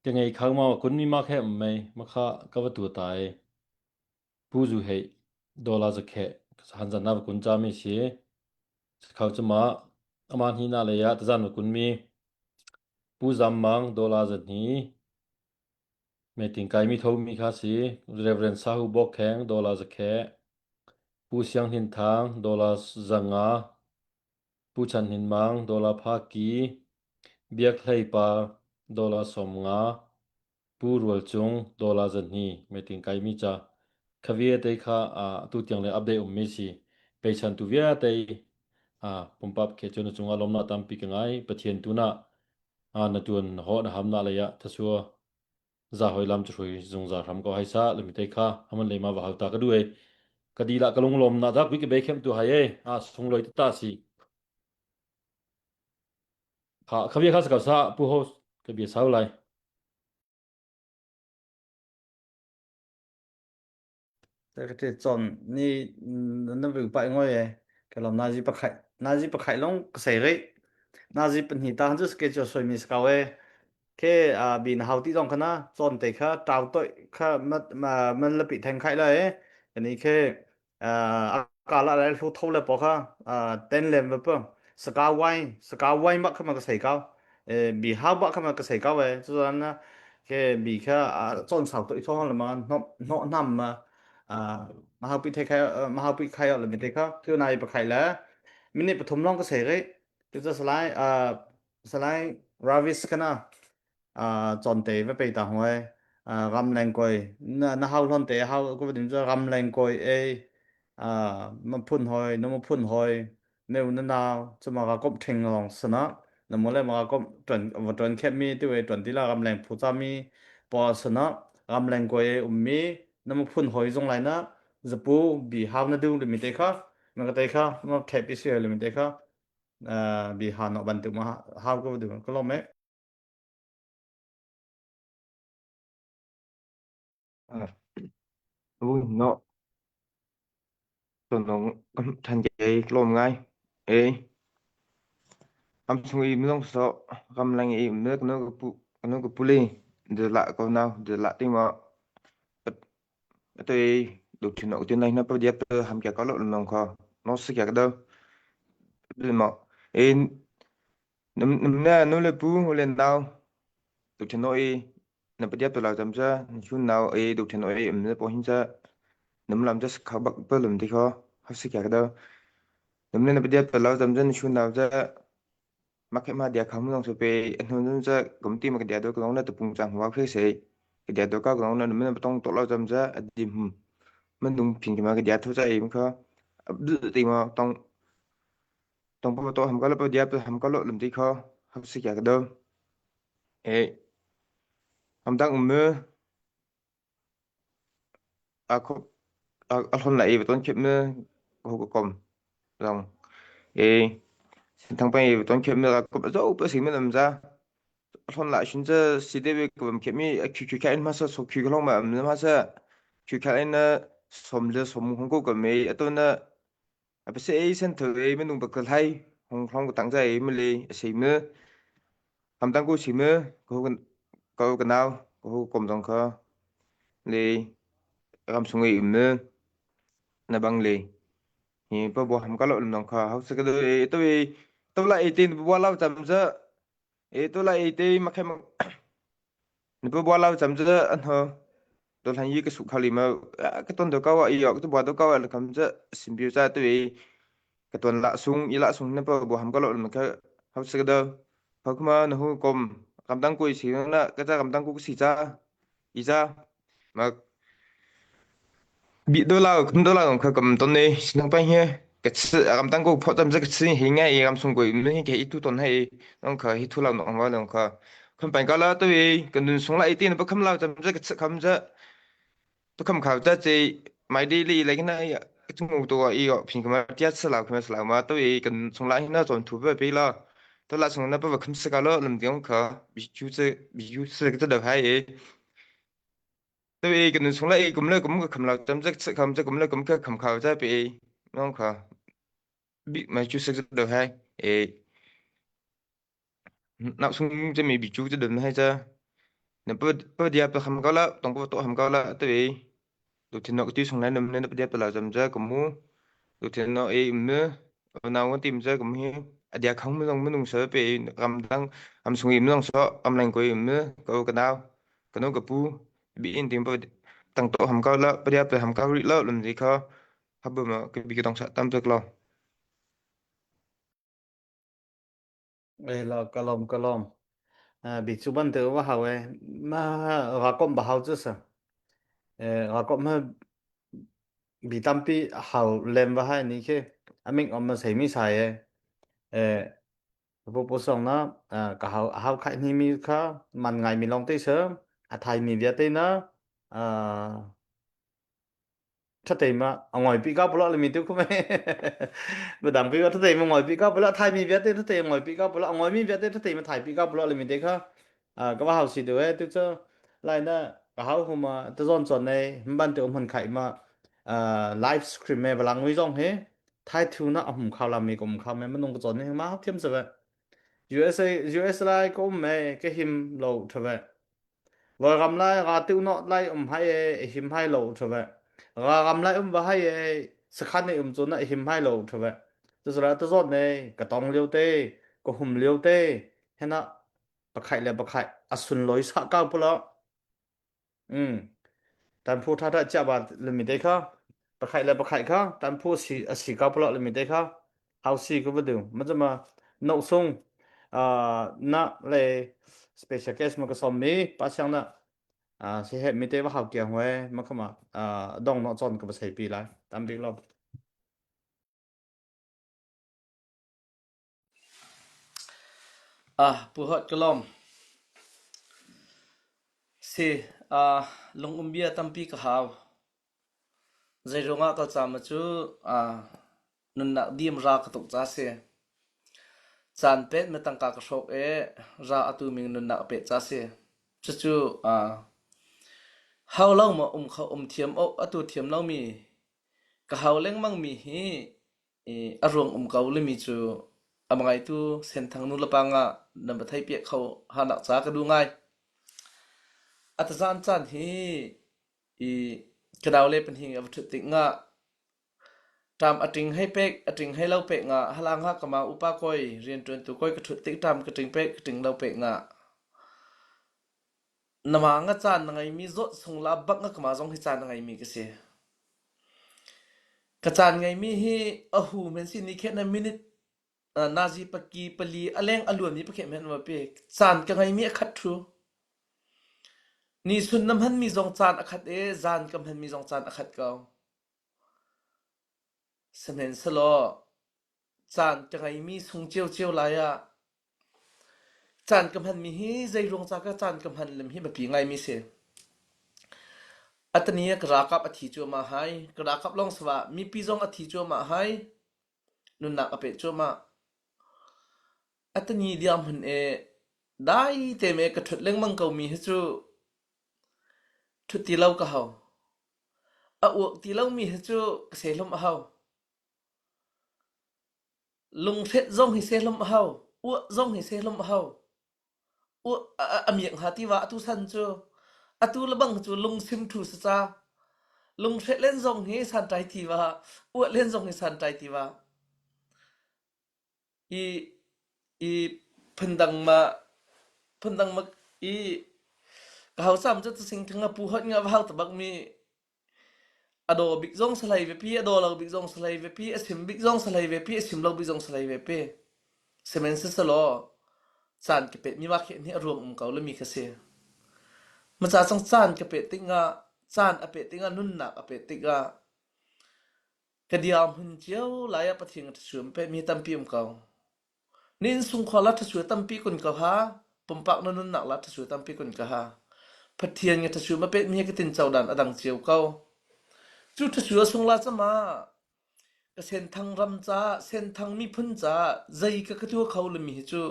tengai khang ma kun mi ma khe mai ma kha ka wa tu tai pu ju he dollar za khe zahan jan na kun cha mi si khau chama aman hi na le ya ta jan kun mi pu zam mang dollar za ni me ting kai mi tho mi kha si reverend sa hu bok kheng dollar za khe pu siang hin thang dollar zanga pu chan hin mang dollar pha ki biak hlei pa dollar som nga pu rual chung dollar zan hi meting kai mi cha khavia te kha tu tiang le update mi si pe chan tu via te pompap khe chon chunga lomna tam pi ka ngai pathian tu na na tuan ho na ham na la ya thasua za hoi lam chrui zung za ram ko haisa lemi te kha haman le ma wa ta ka duai ก็ดีละก็ลงลมนะจักวิกเบเข้มตัวให้สงลอยตาสิเขาเบียคัสกับซะผู้โฮสก็เบียสาวไล แต่ก็จะจนนี่นั่นเป็นไปง่อยก็ลำนาจีปะไข่ลงก็ใส่เลยนาจีเป็นหิตาจะสเกจสวยมีสกาวแค่บินเฮาที่ต้องคณะจนแต่ค่าเจ้าตัวค่ามันละปิดแทงไข่เลยอันนี้แค่อากาศอะไรทุกทุกเลยปะค่ะเต้นเล่นแบบสกาวไว้มักขึ้นมาก็ใส่เก้าบีเฮาบักขึ้นมาก็ใส่เก้าฉะนั้นนะแค่บีแค่จนเสาตัวอีกช่องละมันนอกนำมาmahapikhaya limitekha tunai pakhaila minute pathum long ka sere tu salai ravis kana chonte ve pe ta hoi gam leng koi na hau lon te hau ko din cho gam leng koi ma phun hoi no ma phun hoi neu na naw chuma ga kop thing long sana na mole ma kop tron khet mi tu e tron ti la gam leng phu cha mi po sana gam leng koi ummi na ma phun hoi jong lai na zapu bi haw na du limite kha ma ka te kha ma khep pi se limite kha bi ha no ban tu ma haw ko du ko lo me Ui, nó tụi nó thành cái lồm ngay ê sung im long so lanh im nước nó có puli giờ lại câu nào giờ lại tiếng mà tôi được chuyện nọ trên này nó bây giờ tôi ham cái có lộ lòng kho nó sẽ cái đâu bây mà ê nó là pu lên đâu được chuyện nọ nó bây giờ tôi làm ra chuyện nào được chuyện nọ nó bỏ hình ra nó làm choเขาบักเปิ้ลที่เขาsẽ cái đâu nó nên bây giờ tôi làm ra chuyện nào ra maka ma dia kamu nang sope nun za gumti maka dia do ko na tupung chang wa khe se dia do ka ko na men tong to la jam za adim men dung ping ma dia thu za im kha abdu ti ma tong tong pa to ham ka lo pa dia pa ham ka lo lum ti kha hab se ya ka do e ham dang me a ko a thon lai ba ton chep me ko ko kom rong e thang pa e ton chep me ko zo pa si me lam za thon lại chúng ta sẽ để cái việc mi khi cái anh mà sao số khi cái lòng mà mà sao khi cái anh sớm giờ sớm không có cái mấy tôi na à bây giờ sen thử ấy mình đúng bậc hay không không có tăng giá ấy mình lấy xí nữa làm tăng cố xí nữa có cái nào có cùng dòng kho lấy làm sung ấy nữa là bằng lấy thì bao bao không có lỗi dòng kho học sẽ cái đấy tôi lại tin bao lâu chậm giờ tôi lại tin mà khi mà ni po bua lau cham cha an ho to than yi ka su khali ma ka ton do ka wa i yok to bua do ka wa kam cha sim biu cha tu i ka ton la sung i la sung na po bu ham ka lo ma ka ha se da pa kuma na hu kom kam dang ku si na ka cha kam dang ku si cha i cha ma bị đôi lao cũng đôi lao không cầm tuần này năng bay he cái sự làm tăng cố phật tâm rất sự hiện ngay làm xung quanh nó cái ít tu tuần hay nó khởi ít tu lao nó mà nó khởi không phải cái là tôi cần đừng xuống lại tiền nó không lao tâm rất sự không rất tôi không khảo ra gì mai đi đi lấy cái này cái chung mộtตัวอีกพิงก็มาเทียบสลับขึ้นมาสลับมาตัวกันส่งไลน์น่าจนถูกไปละตัวละส่งนั้นไปว่าคำสกาลลำเดียวเขาบิวจะก็จะเดือดให้ tôi cái xuống lại cũng cái cầm lao chấm dứt sự cầm cũng là cũng cái cầm khảo ra bị nó khảo bị mà chú sẽ được hay nào xuống cho mình bị chúจะđược hay ra nếu bây giờ tôi không có là tổng bộ tôi không có là tôi đầu tiên nó cái xuống lại nên bây giờ tôi là chấm ra cũng muốn đầu tiên nó nữa nào có tìm ra cũng hay dia không mới nông sở bị cầm xuống im nông sở cầm lành của im nữa câu cái nào cái nó cái pu bị in tìm tăng tổ hầm cao lợ bây giờ hầm cao rị lợ làm gì khó hấp bơm mà cái bị cái đồng sạ tam thực lo la kalom bi chuban te wa hawe ma ga kom ba haw cha sa ga kom ma bi tampi haw lem wa hai ni ke aming om ma sei mi sai bộ bộ song nó cả hao khai ni mi kha man ngày mi long tây sớm thai mi dia tây nó Tatema ngồi pi ka pula le mi tu ko me bedam pi ka tatema ngồi pi ka pula thai mi viet te tatema ngồi pi ka pula ngồi mi viet te tatema thai pi ka pula le mi te kha ka ba hau si de we tu cho lai na ka hau hu ma te zon zon nei ban te hon khai ma live stream me balang wi jong he thai thu na hum khaw la mi kom khaw me manung ko zon ne ma hak thiam se we US lai ko me ke him lo thwe wa gam lai ga tu no lai hai him hai lo thwe ga gam lai ba hai sakhan ne chon na him hai lo thwe tu sra tu zot ne ka tong liu te ko hum liu te hena pa khai le pa khai asun loi sa ka pula tan phu tha tha cha ba le mi de kha pa khai le pa khai kha tan phu si ka pula le mi de kha how si ko ba du ma ma no sung na le special case ma ka som mi pa chang na si het mi te ba hau kiang we ma khama dong no chon ka ba sai pi lai tam bi lo pu hot kalom si long umbia tampi ka haw zai ronga ka chama chu nun na dim ra ka tok cha se chan pet me tang ka ka shok ra atu ming nun na pe cha se chu how long ma kha thiam o atu thiam lo mi ka haw leng mang mi hi arong kaw le mi chu amangai tu sen thang nu la panga nam ba thai pe khaw hanak cha ka du ngai atazan chan hi kadaw le pen hing av thu tik nga tam ating hai pek ating hai lau pek nga halang ha kama upa koi rian tuen tu koi ka thu tik tam ka ting pek ka ting lau pek nga nama nga chan ngai mi zot sung la bak nga kama jong hi chan ngai mi ka se ka chan ngai mi hi ahu men si ni khet na minute nazi paki pali aleng alun ni pakhe men ma pe chan ka ngai mi akhat thu ni sun nam han mi jong chan akhat zan kam han mi jong chan akhat kaw semen selo chan ka ngai mi sung chiu chiu la ya chan kam han mi hi zai rong cha ka chan kam han lem hi ba pi ngai mi se atania ka rakap athi chu ma hai ka rakap long swa mi pi jong athi chu ma hai nun na ape chu ma atani diam han dai te me ka thut leng mang ko mi hi chu thu ti lau ka haw u ti lau mi hi chu ka se lom haw lung phet zong hi se lom haw u zong hi se lom haw u amiang ha ti wa tu san chu atu labang chu lung sim thu sa cha lung phet len zong hi san tai ti wa u len zong hi san tai ti wa i phendang ma ka haw sam chu sing thanga pu hot nga wa ta bak mi ado big zong salai ve pi ado lo big zong salai ve pi asim big zong salai ve pi asim lo big zong salai ve pe semen se salo chan ke pe mi ma khe ni rom kaw le mi kha se ma cha sang chan ke pe tinga chan ape tinga nun na ape tiga kadiam hun chiao la ya pathing ta sum pe mi tam pi kaw nin sung khola ta su tam pi kun ka ha pumpak nun na la ta su tam pi kun ka ha pathian nga ta su ma pe mi ke tin chau dan adang chiao kaw chu ta su sung la chama ka sen thang ram cha sen thang mi phun cha zai ka ka thu khaw le mi chu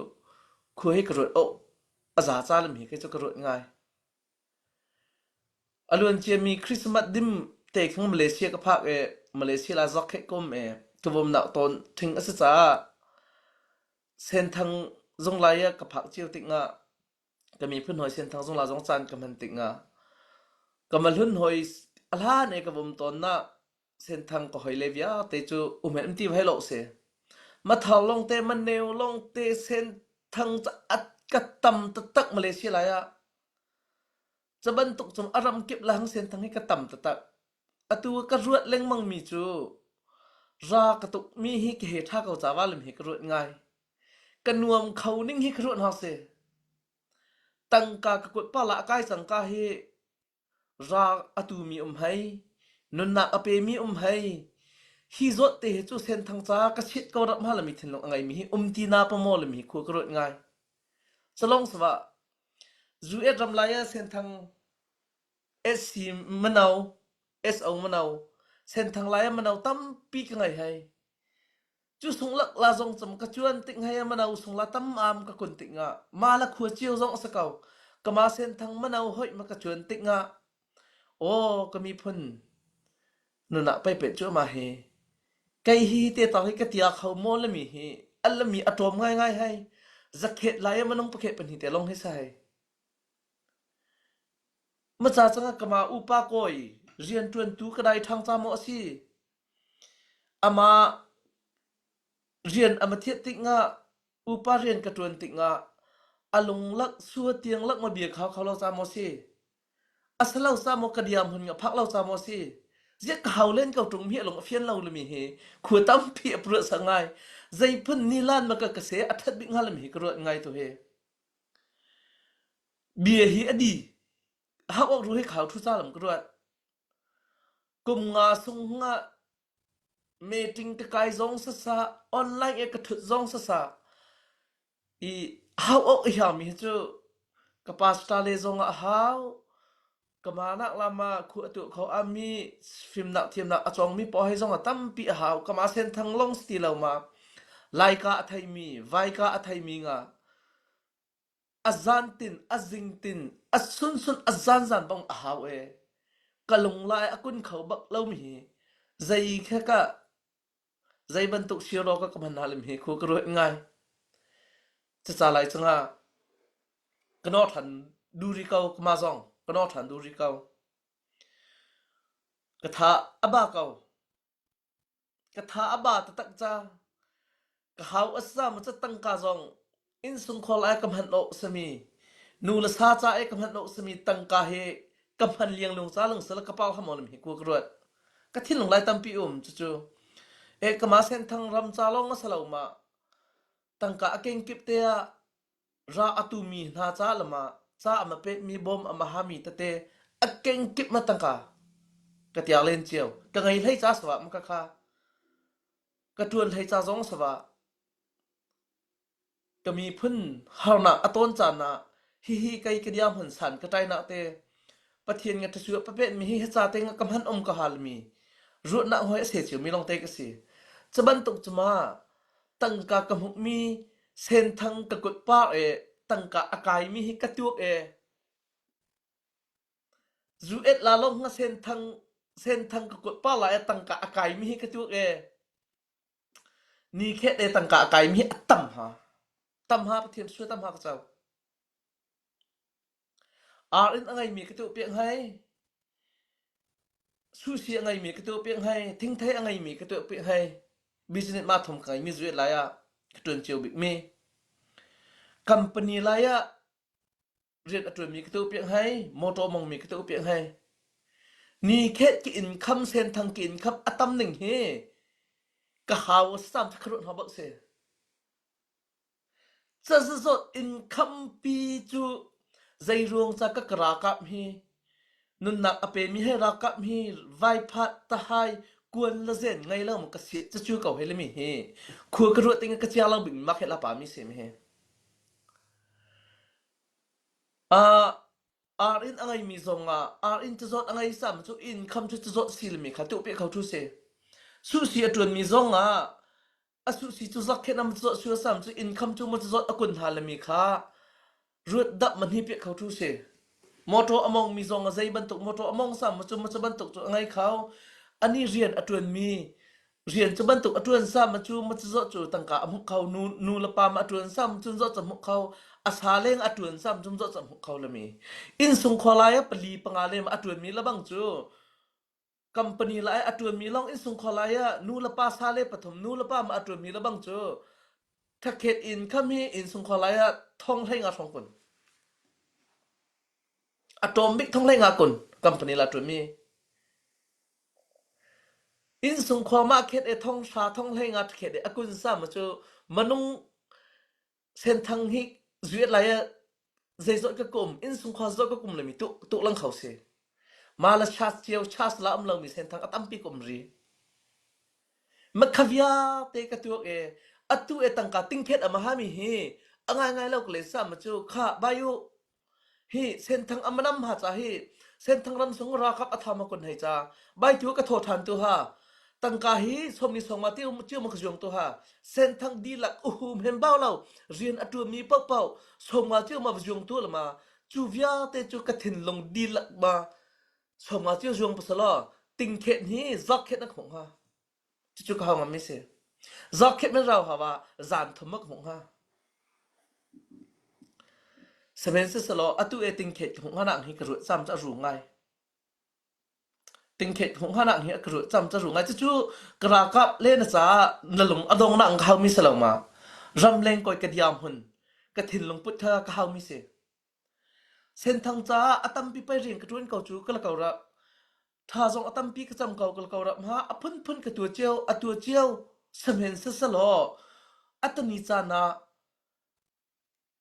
khoi ka ro o aza cha le mi ke chu ka ro ngai alun che mi christmas dim te khang malaysia ka phak malaysia la zok khe kom tubom na ton thing asa cha sen thang zong la ya ka phak chiu tik nga ka mi phun hoi sen thang zong la zong chan ka man tik nga ka mal hun hoi ala ne ka bom ton na sen thang ko hoi le via te chu umen ti vai lo se ma thal long te man neu long te sen thang cha at ka tam ta tak malaysia la ya chaban tuk chum aram kip lang sen thang ka tam ta tak atu ka ruat leng mang mi chu ra ka tuk mi hi ke he tha ko chawa lim hi ka ruat ngai ka nuam khau ning hi ka ruat ha se tang ka kut pa la kai sang ka hi ra atu mi hai nun na ape mi hai hi zot te chu sen thang cha ka chit ko rap ma la mi thin long ngai mi hi ti na pa mo la mi khu ka ruat ngai chalong swa zu et ram la ya sen thang SC Manau SO Manau เส้นทางลายมันเอาตั้มปีกไงให้จูสงลักลาจงจำกระจวนติงให้มันเอาสงละตั้มอามกะคนติงะมาละขัวเจียวจงสกาวกะมาเส้นทางมันเอาห้อยมากระจวนติงะโอ้ก็มีพุ่นนุนะไปเป็ดจั่วมาเฮไกฮีเตตาให้กะเตียเขาโมละมีเฮอัลละมีอะตอมง่ายๆให้จักเขตลายมันต้องประเขตเป็นหิเตลงให้ใส่มาจากจังกะมาอุปาโกยเรียนตวนตูกระไดทางจามอสิอามาเรียนอมาเทียติงะอุปาเรียนกระตวนติงะอลงลักสัวเตียงลักมาเบียเขาเราจามอสิอัสลาซามอกะเดียมหุ่นกับพักเราจามอสิเรียกเขาเล่นกับตรงเมียลงเฟียนเราละมีเฮขวตั้มเพียเปลือสังไงใจพุ่นนิลานมากะเกษอัฐบิงาละมีกระไงตัวเฮเบียฮีอดีหากออกรู้ให้เขาทุซาลำกระกุมงาสุงงะเมติงตะกายจงสสะออนไลน์เอกทุจงสสะอีหากออกยามีจูกะปาสตาเลจงอะหาวกะมานักลามาคุตุเขาอามีฟิมนักเทียมนักอจองมีปอให้จงอะตั้มปีหาวกะมาเส้นทางลงสติเลามาไลกะอะไทมีไวกะอะไทมีงะอัจานตินอัจจิงตินอัจซุนซุนอัจานจานบังหาวกะลงลายอกุนเขาบักเล่ามีใจแค่กะใจบรรทุกเชียร์ก็กำมันนาลิมเฮคูกระโดดง่ายจะจ่าไหลจังอ่ะกนอทันดูริเกากมาซองกนอทันดูริเกากะทาอบาเกากะทาอบาตะตักจากะหาวอัสซามันจะตั้งกาซองอินสุงคอลไอกำหันโอสมีนูละซาจาไอกำหันโอสมีตั้งกาเฮกำหันเลียงลงซาลงสละกระเป๋าขมอลิมเฮคูกระโดดกะทิ้งลงไหลตั้มปีจู่กะมาเส้นทางรำจาลงมาสลาวมาตั้งกะเก่งกิบเตียราอตุมีนาจาลมาจาอมาเป็ดมีบอมอมาหามีตะเตอเก่งกิบมาตั้งกะกะเตียเล่นเจียวกะไงให้จ้าสวะมกะคากะทวนให้จ้าจงสวะกะมีพุ่นฮาวนาอต้นจานะฮิไกกะเดียมหันสันกะไตนะเตปะเทียนกะตะชัวปะเป็ดมีฮิจาเตงกะหันกะหาลมีรุนะหอยเสจิวมีลงเตกะสิจะบันตุกจะมาตั้งกะกะมุกมีเส้นทางกะกดป้าตั้งกะอากายมีฮิกะตุกรูเอ็ดลาลงงะเส้นทางกะกดป้าลายตั้งกะอากายมีฮิกะตุกนี่แค่ตั้งกะอากายมีฮิตั้มหาปะเทียนช่วยตั้มหากะเจ้าอินอะไงมีกะตุเปียงให้สู้เสียงไงมีกระตัวเปียงให้ทิ้งไทยไงมีกระตัวเปียงให้บิสเนสมาทำไงมีจุดไรอะกระตัวเจียวบิ๊กมีคัมพานีไรอะเรียนกระตัวมีกระตัวเปียงให้มอเตอร์มองมีกระตัวเปียงให้นี่แค่กินคำเส้นทางกินคำอัตมหนึ่งเฮกะหาวสามทักรุ่นหาบักเสจะสดอินคำปีจูใจรวงจากกระกับเฮนุนนักอเปมีให้รักกับมีไวพัดตะไฮกวนละเซนไงเล่ามันก็เสียจะชูเก่าให้เลยมีเฮขัวกระโดดติงกระเจียลังบิ่งมักให้ละปามีเสียมีเฮอินอะไรมีทรงอินจะจดอะไรซ้ำจะอินคำจะจดสิลมีขัดตัวเปียเขาทุเสสุสีจวนมีทรงสุสีจะจักแค่นำจดชัวซ้ำจะอินคำจะมันจะจดอกุนหาลมีค่ะรวดดับมันให้เปียเขาทุเสมอโตอมองมีซองใจบรรทุกมอโตอมองซ้ำมันจะบรรทุกไงเขาอันนี้เรียนอตวนมีเรียนจะบรรทุกอตวนซ้ำมันจะจดตั้งกะมุกเขานูละปามอตวนซ้ำจนจดจมุกเขาอาสาเลงอตวนซ้ำจนจดจมุกเขาละมีอินสุงควาลายปลีปังอาเลมอตวนมีละบังจูคัมพานีละอตวนมีลองอินสุงควาลายนูละปาซาเลปฐมนูละปามอตวนมีละบังจูถ้าเขตอินคำมีอินสุงควาลายท่องให้งาท่องคนอะตอมิกท่องเล่งากุนกัมพานีละตัวมีอินสุงความาเขตท่องชาท่องเล่งาเขตอกุนซามาจูมนุงเส้นทางฮิกจุดไรใจจดกะกุมอินสุงความจดกะกุมเลยมีตุลังเขาเสมาละชาเจียวชาสละอำลังมีเส้นทางอัตมปีกุมรีมักขวิยาเตกะตัวอัตุตั้งกะติงเขตอมาหามีเฮง่ายๆแล้วก็เลยซามาจูข้าบายุเส้นทางอมนำหาจาเฮ เส้นทางรำสงราครับอธรรมคนให้จ้าใบตัวกระโทษทันตัวฮะตั้งกาฮีสมนิสงมาเที่ยวเชื่อมกระจงตัวฮะเส้นทางดีหลักเห็นเบ้าเราเรียนอตัวมีเป้าสมมาเที่ยวมาประจงตัวละมาจูเวียเตจูกระถินลงดีหลักมาสมมาเที่ยวจงปัสละติงเขตนี้ซักเขตนักของฮะจูก็เอามาไม่เสียซักเขตไม่เราฮะว่าจานทมักของฮะสมัยสิสละอตุเอติงเขตของฮะนังฮีกระรุ่จำจะรู้ไงติงเขตของฮานังเฮียกรุจำจะรู้ไงจะจูกรากับเล่นซานลงอดงนังเขามีสลมารำเลงก่อยกระดิยามหุนกระถินลงพุทธะเขามีเสเส้นทางจ้าอตัมปีไปเรียนกระตุ้นเก่าจูก็ละเก่าละถ้าจงอตัมปีกระจำเก่าก็ละเก่าละมาอพุ่นกระตัวเจียวอตัวเจียวสมัยสิสละอตันิจานะ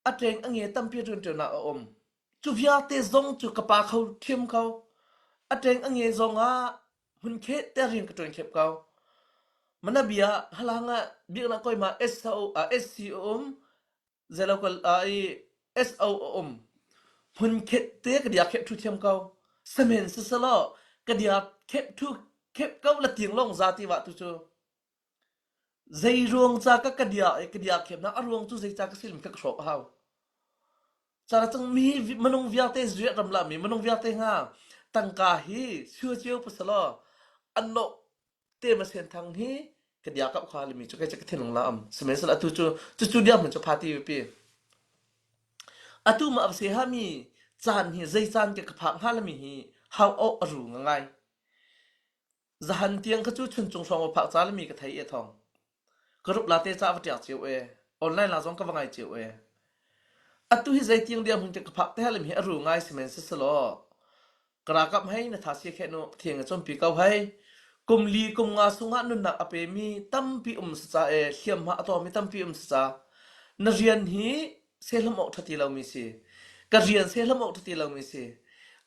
อเจงอังเงตัมปีเรียนเจนะอมจูวิอาเตจงจูกระปาเขาเทียมเขาอเจงอังเงจงหุ่นเขตแต่เรียนกระตุ้นเข็บเขามันน่ะเบียฮลังเบียนักก้อยมา SCO เจลาก็SO หุ่นเขตเตะกระดิยาเข็บทุเทียมเขาสมัยสิสละกระดิยาเข็บทุเข็บเขาละเตียงลงซาติวะตุจูใจรวงจากกระดิยาเข็บนะอรวงตุใจจากสิลมกระชอบเฮาจาระจังมีมนุงวิอาเตเจียรำลามีมนุงวิอาเตงาตั้งกาฮีชัวเจียวปุสละอันโนเตมาเส้นทางฮีกระดิยากับควาลิมีจุกจะกระเทนลงลามสมัยสละตุจูเดียมเหมือนจะพาตีไปอตุมาอับเสหามีจานฮีใจจานเกกับผักฮาลมีฮีเฮาเอาอรูงไงจะหันเตียงขจูชนจงชองว่าผักจานมีกระไทยทองกรุบลาเตจ้าวัดจากเจียวออนไลน์ลาซองกับว่าไงเจียวอตุฮิใจเตียงเดียมหุ่นเกกับผักแต่ฮาลมีอรูงไงสมัยสละกรากับให้นาทาเสียแค่โนเทียงจอมปีเก้าให้กุมลีกุมงาสุงะนุนนักอเปมีตั้มปีสจาเขียมหาตัวมีตั้มปีสจานเรียนฮีเซลมอกทัติเรามีสิกเรียนเซลมอกทัติเรามีสิ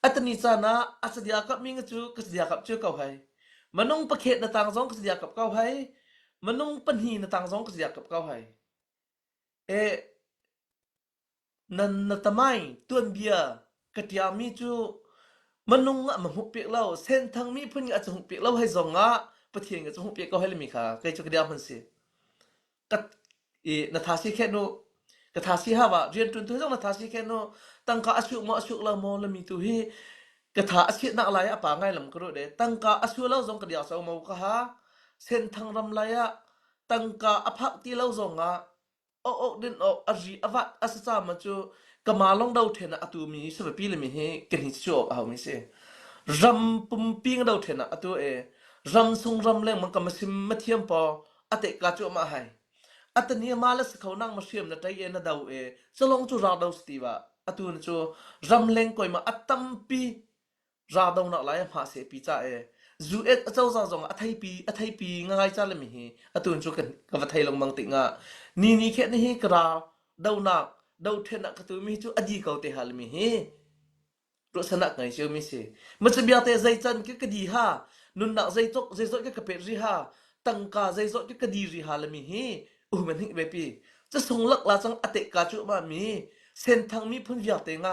อัตนิจานะอัศดียกับมิงจูกษดียกับจูเก้าให้มนุงประเขตนาต่างซองกษดียกับเก้าให้มนุงปัญหีนาต่างซองกษดียกับเก้าให้นันนตไมต้นเบียกติยามีจูมนุงมันหุบเปียกเล่าเส้นทางมีพุ่นอาจจะหุบเปียกเล่าให้จงประเทียนอาจจะหุบเปียกก็ให้เลยมีค่ะใครจะกระเดียมันสิกัดนาทาสิแค่โนกทาสิฮาวะเรียนจนถึงต้องนาทาสิแค่โนตั้งกาอสุละโมละมีตุฮีกทาอสินักลายอปาไงลำกรุเดตั้งกาอสุละจงกระเดียสาวมาวกะฮะเส้นทางรำลายตั้งกาอภักตีเล่าจงโอดินอรีอวัดอสซามาจูกมาลงดาวเทนะอตูมีสบปีเลยมีเฮกันหิชอบเอาไม่ใช่รำปุ่มปิ้งดาวเทนะอตูรำซุงรำเล่งมันก็มาซิมมาเทียมปออเตกาจูมาให้อัตนี้มาแล้วสเขานั่งมาเชื่อมนะใจนะดาวจะลงจูราดาวสตีวะอตูนจูรำเล่งก่อยมาอัตตัมปีราดาวนักไล่มาเสปีจ้าจูเจ้าจงอทัยปีง่ายจ้าเลยมีเฮอตูนจูกันกับไทยลงมังติงนี่แค่นี้กราดาวนักดาวเทนักกระตุ้มีจูอดีเขาเตหาลมีเฮรสนักไงเชื่อมิเสมันจะเบียเตใจจันก็กระดีฮานุนนักใจจกก็กระเปิดรีฮาตั้งกาใจจกก็กระดีรีฮาลมีเฮมันหิบปีจะส่งลักลาจังอเตกาจุมามีเส้นทางมีพุ่นเบียเตง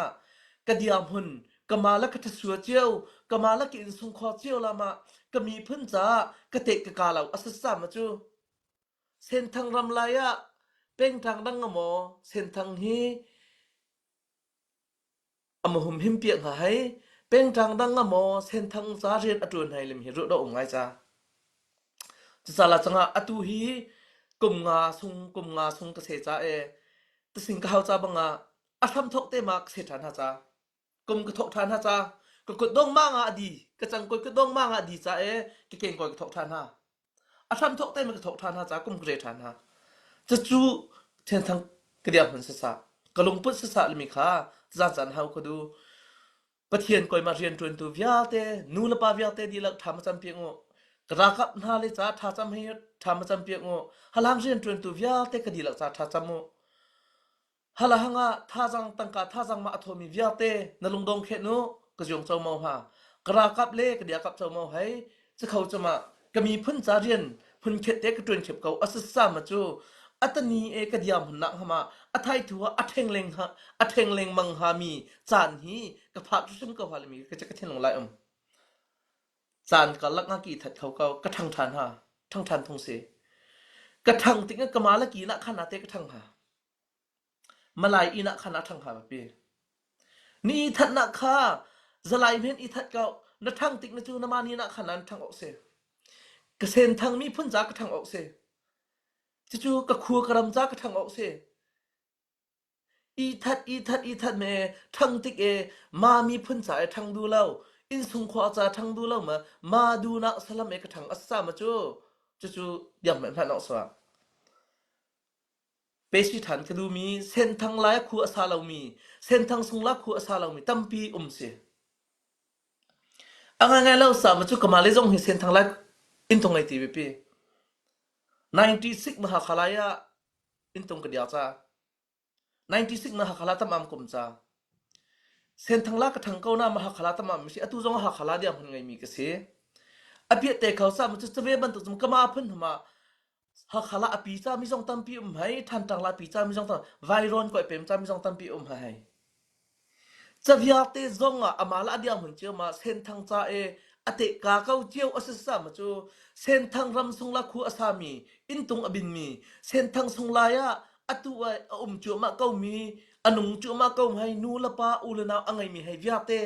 กระดียามหุ่นกมาละกระสัวเจียวกมาละกินสุงคอเจียวละมาก็มีพุ่นจ้ากระเตกกาเหล่าอัศสามาจูเส้นทางรำลายเป็นทางดังงมอเส้นทางฮีอมหุ่มหิมเปียงหายเป็นทางดังงมอเส้นทางสาเรียนอตุนให้ลิมหิรุดองไงจ้าจะสาละจังอตุฮีกุมงาซุงกเสจ้าตสิงกาวจ้าบังอาทำทกเตมักเสถานฮะจ้ากุมกทกทานฮะจ้าก็กดดงมังอดีกจังกดดงมังอดีจ้าเก่งกดทกทานฮะอาทำทกเตมักทกทานฮะจ้ากุมเกรทานฮะจะจูเส้นทางกระเดียบหันศึกษากลงพุทธศึกษาลิมิค่ะจันเฮาก็ดูปะเทียนก่อยมาเรียนจนตัววิาเตนูละปาวิาเตดีลักทำจำเปียงกระกับนาเลจ้าท่าจำให้ทำจำเปียงฮลังเรียนจนตัววิาเตก็ดีลักจ้าท่าจำฮลังท่าจังตั้งกาท่าจังมาอโทมีวิาเตนลงดงเขนูก็ยงเจ้าเมาฮากระกับเล่กระเดียกับเจ้าเมาให้จะเขาจะมาก็มีพุ่นจาเรียนพุ่นเขตเตก็จนเข็บเขาอัศสามาจู อัตนีเอกะเดียมหันนักหมาอไทยทัวอเทงเลงฮะอเทงเลงมังหามีจานฮีกะพักชุมกะพาลมีกะจะกะเทนลงไลจานกะลักงากีทัดเขากะทังทานฮะทังทานทงเสกะทังติงกะมาละกีนะขนาดเตกะทังฮะมาลายอีนะขนาดทังฮะบะปีนี่ทัดนะคาซะลายเมนอีทัดเกานะทังติกนะจูนะมานี่นะขนาดทังออกเสกะเซนทังมีพุ่นจากะทังออกเสจู่ๆกะคัวกะรำจากะทังออกเสอีทัดเมทังติกมามีพุ่นจาทังดูแล้วอินสุงควาจาทังดูแล้วมาดูนะสลัมเอกะทังอัสซามาจู่ๆยังแม่นพันออกสวะเปสิทันกะดูมีเส้นทางลายคัวซาลามีเส้นทางสุงลักคัวซาลามีตัมปีเสอังไงแล้วสามาจู่กะมาเลจงเส้นทางลายอินตรงไอตีเปปี96 mahakalaya intong kadiacha 96 mahakala tamam kumcha sen thangla ka thangko na mahakala tamam mi atu jong hakala dia hun ngai mi ka se apia te khausa mu chu be ban tu zum kama phun huma hakala api cha mi jong tampi hai than tang la pi cha mi jong ta vairon ko pem cha mi jong tampi hai chavya te zonga amala dia hun che ma sen thang cha ate ka kau chiu asasa ma chu sen thang ram sung la khu asami intung abin mi sen thang sung la ya atu wa chu ma kau mi anung chu ma kau hai nu la pa ulana angai mi hai vya te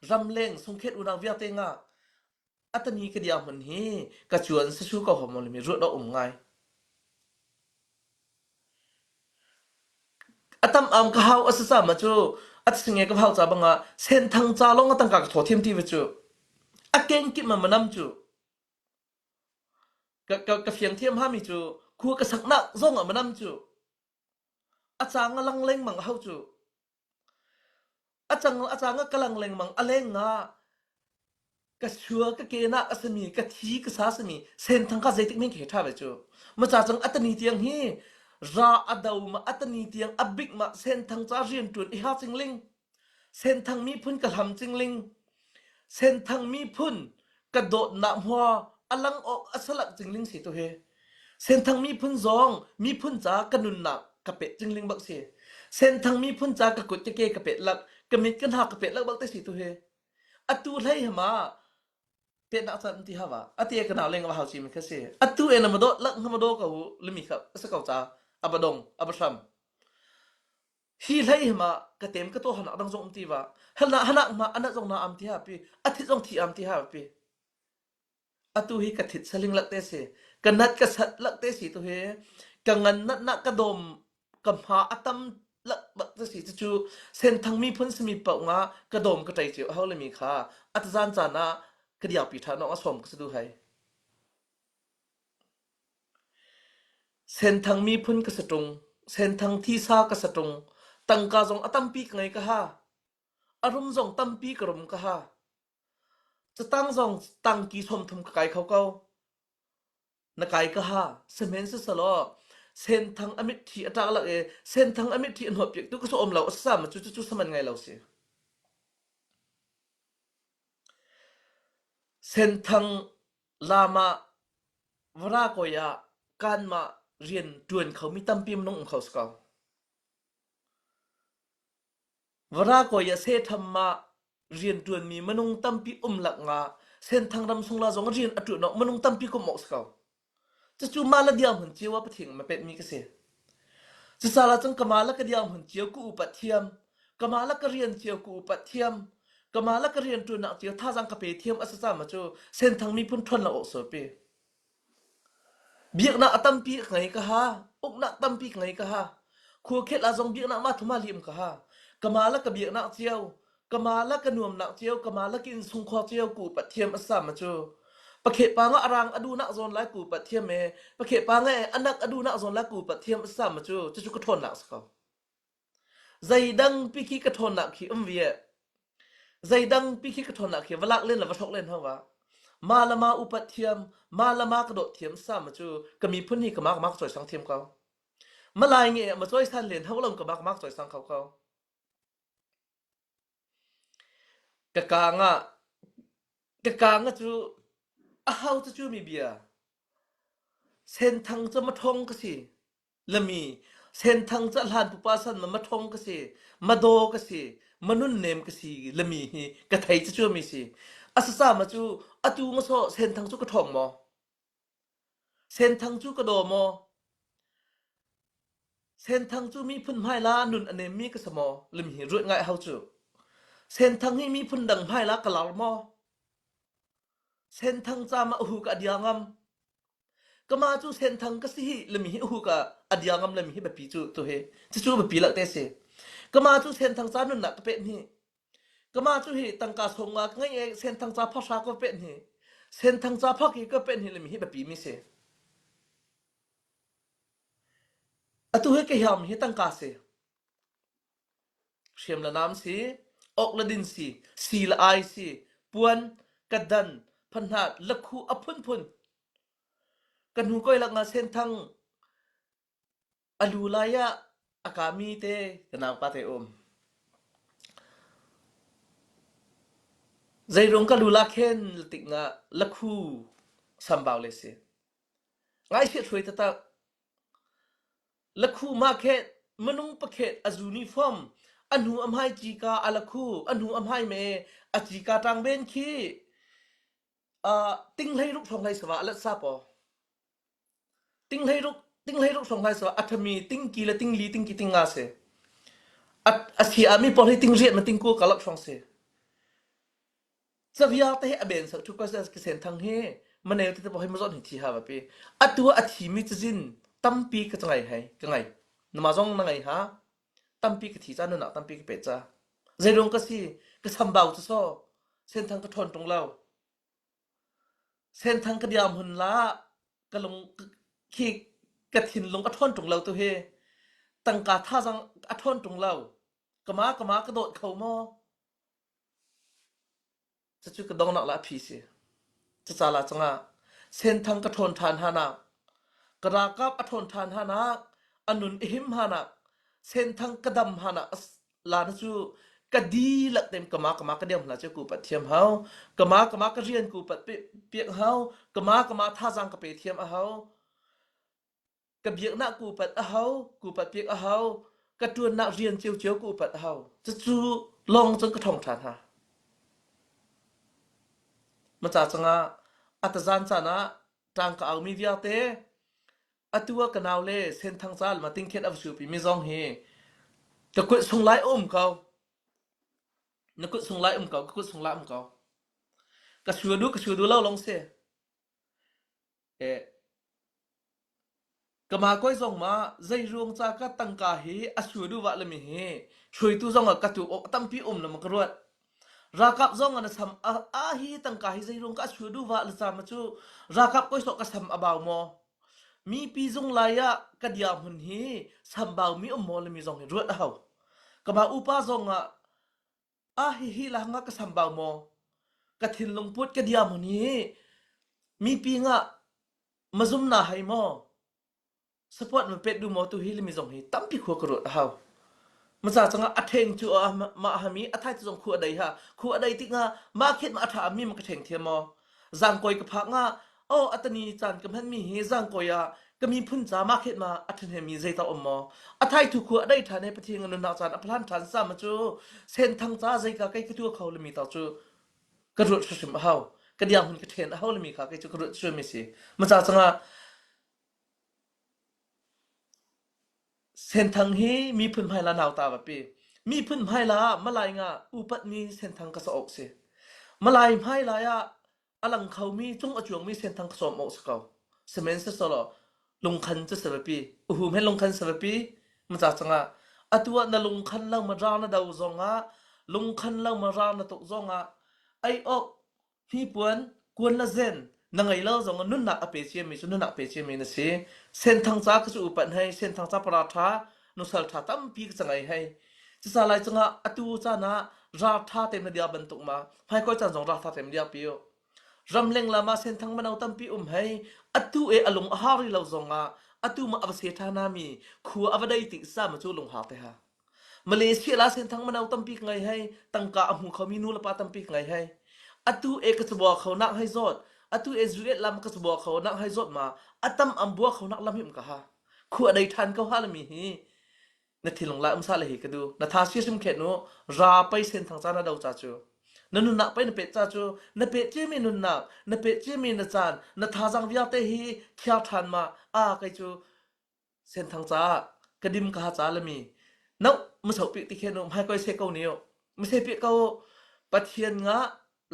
ram leng sung khet una vya te nga atani ka dia hun hi ka chuan sa chu ka homol mi ru da ngai atam am ka hau asasa ma chu at singe ka hau cha banga sen thang cha long atang ka tho thiam ti wa chu akeng ki ma manam chu ka fiang thiam ha mi chu khu ka sakna zong a manam chu achang lang leng mang hau chu achang ka lang leng mang aleng nga ka chua ka ke na asmi ka thi ka sa smi sen thang ka zaitik men ke tha ba chu ma cha chang atani tiang hi ra adau ma atani tiang abik ma sen thang cha rian tun I ha chingling sen thang mi phun ka lam chingling sen thang mi phun ka do na hwa alang ok asalak jingling si to he sen thang mi phun zong mi phun cha kanun na ka pe jingling bak se sen thang mi phun cha ka kut ke ka pe lak ka mit kan ha ka pe lak bak te si to he atu lai hama pe na san ti hawa ati ka na leng wa ha chi mi ka se atu ena ma do lak ma do ka hu limi kha sa ka cha abadong abasham hi lai hama ka tem ka to hana dang zong ti wa hana ma ana zong na am ti ha pi athi zong thi am ti ha pi atu hi ka thit saling lakte se kanat ka sat lakte si to he kangan na ka dom kam ha atam lak bak te si chu sen thang mi phun smi pa nga ka dom ka tai chiu haule mi kha at zan cha na ka dia pi tha no asom ka du hai sen thang mi phun ka satung sen thang thi sa ka satung tang ka jong atam pi ngai ka ha arum jong tam pi ka rum ka haจะตั้งจงตั้งกีชมทุมไก่เขาเก้านักไก่ก็ฮะเซเมนส์สลอเส้นทางอมิทีอัตราละเส้นทางอมิทีอันหัวเปียกตุกสอมเราสามจุสมันไงเราสิเส้นทางลามาวราโกยาการมาเรียนดวนเขามีตั้มปีมนงเขาสกาววราโกยาเซธรรมะเรียนดวนมีมนุงตั้มปีหลักงาเส้นทางรำสงลาจงเรียนอตุนมนุงตั้มปีก็หมอกสกาวจะจูมาละเดียวเหมือนเจียวว่าปะเถียงมาเป็นมีกเสียจะสาระจังกมาละก็เดียวเหมือนเจียวกูอุปเทียมกมาละก็เรียนเจียวกูอุปเทียมกมาละก็เรียนตัวนักเจียวท่าจังกะเปเทียมอัศจรรย์มาจูเส้นทางมีพุ่นทนละออกเสเปเบียกนักตั้มปีไงก็ฮะอุกนักตั้มปีไงก็ฮะครัวเข็ดละจงเบียกนักมาทุมาลิมก็ฮะกมาละก็เบียกนักเจียวกมาละก็นวมนักเจียวกมาละกินสุงคอเจียวกูอุปเทียมอัศจรรย์มาจูปะเขปางอารางอดูนักโซนไลกูปะเทียมเมปะเขปางอันนักอดูนักโซนไลกูปะเทียมอัศจรรย์มาจูจะกระทนนักสกาวใจดังปีขี้กระทนนักขี้เวียใจดังปีขี้กระทนนักขี้วลักเล่นละวะทกเล่นเฮาวะมาละมาอุปเทียมมาละมากระโดดเทียมซ้ำมาจูก็มีพื้นที่กะมากจ่อยสังเทียมเขามาลายเงี้ยมาจ่อยสันเล่นเฮาลงกะมากจ่อยสังเขากะกางะจูเฮาจะจูมีเบียเส้นทางจะมาทงก็สิ ละมีเส้นทางจะลานปุปาสันมาทงกสิมาโดกสิมนุนเนมกสิละมีกะไทจะช่วยมีสิอาสามาจูอตูมาโซเส้นทางจูกะทองมอเส้นทางจูกะโดมอเส้นทางจูมีพุ่นไม้ลานุนอเนมีกะสมอละมีรวยง่ายเฮาจูเส้นทางให้มีพุ่นดังไม้ลากะลามอเส้นทางจามาอูกะเดียงามก็มาจูเส้นทางก็สิละมีหูกะอดียงามละมีแบบปีจูตัวเฮจะจูแบบปีละเตเสก็มาจูเส้นทางจานุนนักเป็ดนี่ก็มาจูเฮตังกาสงว่าไงเส้นทางจาภาษาก็เป็ดนี่เส้นทางจาพักก็เป็ดนี่ละมีแบบปีมิเสอตุเฮก็ยามเฮตังกาเสเชียมละน้ำสิออกละดินสิสีละไอสิปวนกัดดันพันหาดละคูอพุนพุนกันหูก้อยลักงาเส้นทางอลูลายะอากามีเตกันนางปาเตอมใจรงกะลูลาเคนติงะละคูสัมบาวเลเสไงเสียช่วยตะตะละคูมาเคนมนุงปะเขตอจูนิฟอร์มอันหูอำไฮจีกาอะละคูอันหูอำไฮเมอจีกาตังเบนคีติงไลรุกทองไลสวะละซาปอติงไลรุกทองไลสวะอัตมีติงกีละติงลีติงกีติงงาเสอัตเสียมีปอให้ติงเรียนมาติงกูกะลักทองเสสักยาเตะอเบนสักทุกคนจะเส้นทางเฮมันเอวที่จะบอกให้มาสอนหิที่หาแบบอัตัวอัฐิมิจจินตั้มปีก็จะไงให้ก็ไงนมาจงนั่งไงฮะตั้มปีก็ที่จ้านุนักตั้มปีก็เป็ดจ้าใจรงก็สิก็ทำเบาจะซ้อเส้นทางก็ทนตรงเราเส้นทางก็เดียมหุ่นละก็ลงขี้กระถินลงก็ทนตรงเราตัวเฮตั้งกาท่าจังก็ทนตรงเรากมากระโดดเข่ามอจะจุกระดองนักละพีสิจะจาลาจังอ่ะเส้นทางกระทนทานหานักกระกับอทนทานหานักอนุนหิมหานักเส้นทางกระดำหานักลานจูกระดีละเต็มกมากระเดียมหลาจะกูปัดเทียมเฮากมากระเรียนกูปัดเปียกเฮากมท่าจังกระเปเทียมเฮากระเบียกหน้ากูปัดเฮากูปัดเปียกเฮากระตวนหน้าเรียนเจียวกูปัดเฮาจะจูลองจนกระทงทานหามาจากจังอ่ะอัตจานจานะจางก็เอามีเดียเตอตัวกันเอาเลยเส้นทางจานมาติ้งเข็ดอับสูปีไม่ซองเฮกะกุส่งไล่เขานักกุส่งไล่เขากะกุส่งไล่เขากะชัวดูเล่าลงเสียกะมาก้อยส่งมาใจรวงจากะตังกาเฮอชัวดูวะละมีเฮช่วยตู้ส่งกะตุอตั้มปีนะมันกรวดรากับซองอันทำฮีตั้งกาฮิใจรงก็ช่วยดูว่าละจามาจูรากับก็สกทำอบาวมอมีปีจงลายะกระดิยามหุนฮีทำบ่าวมีมอลมีจงรวดเอากมาอุปาจงฮีละงะก็ทำบ่าวมอกระถินลงพุทธกระดิยามหุนฮีมีปีงะมาซุมนาให้มอสปอร์ตมันเป็ดดูมอตุฮีลมีจงฮีตั้มปีขัวกรวดเอามาจากจังอัดเทงจูมาหามีอัดไทยจะส่งคู่อะไรฮะคู่อะไรที่งามาคิดมาอัดหามีมันกระเทงเทียมอจังกอยกับพักงาอัตนีจันกับพันมีเฮจังกอยก็มีพุ่นจ้ามาคิดมาอัดเทงมีใจตาอมออัดไทยถูกคู่อะไรฐานในประเทศเงินนาจันอภรันฐานซ้ำมาจูเส้นทางจ้าใจกับใกล้ตัวเขาเลยมีต่อจูกระโดดชิมเฮากระเดียมหุ่นกระเทนเฮาเลยมีค่ะใกล้จูกระโดดช่วยมีสิมาจากจังเส้นทางเฮมีพื้นไผ่ละนาวตาแบบปีมีพื้นไผ่ละมาลายงาอุปัตมีเส้นทางกระสอบสิมาลายไผ่ละอลังเขามีจงอจวงมีเส้นทางกระสอบออกสกาวเสมนเสสละลงคันจะเสบปีให้ลงคันเสบปีมาจากจังตัวนั่นลงคันเล่ามารานะดาวจงลงคันเล่ามารานะตกจงไอออกพี่ปวนกวนละเซนนังไงเล่าจงนุ่นหนักอเปเชียมีนุ่นหนักเปเชียมีนะสิเส้นทางจากก็จะอุปันให้เส้นทางจากปราทานุสัลทาตั้มปีก็จะไงให้จะสลายจังตัวจานะราทาเต็มเดียบรรทุกมาให้ก็จะจงราทาเต็มเดียบปีโอรำเล็งละมาเส้นทางมันเอาตั้มปีให้ตัวอลงอาหาริเราจงตัวมาอับเสียทานามีขัวอับได้ติสามาจูลงหาเตฮะมาเลเซียละเส้นทางมันเอาตั้มปีไงให้ตั้งกาอมุเขามีนูละปาตั้มปีไงให้ตัวก็จะบอกเขานักให้จอดตัวอิสราเอลลำก็จะบอกเขานักให้จดมาตั้มอัมบัวเขานักลำหิมกะฮะ khu ở đây than câu ha là mi hi na thilong la umsa le hi kadu na tha si sim khet no ra pai sen thang cha na dau cha chu na nun na pai na pe cha chu na pe che mi nun na pe che mi na chan na tha jang via te hi khya than ma a kai chu sen thang cha kadim ka cha la mi nau mu sau pi ti khet no hai koi se kau ni yo mu se pi kau pathian nga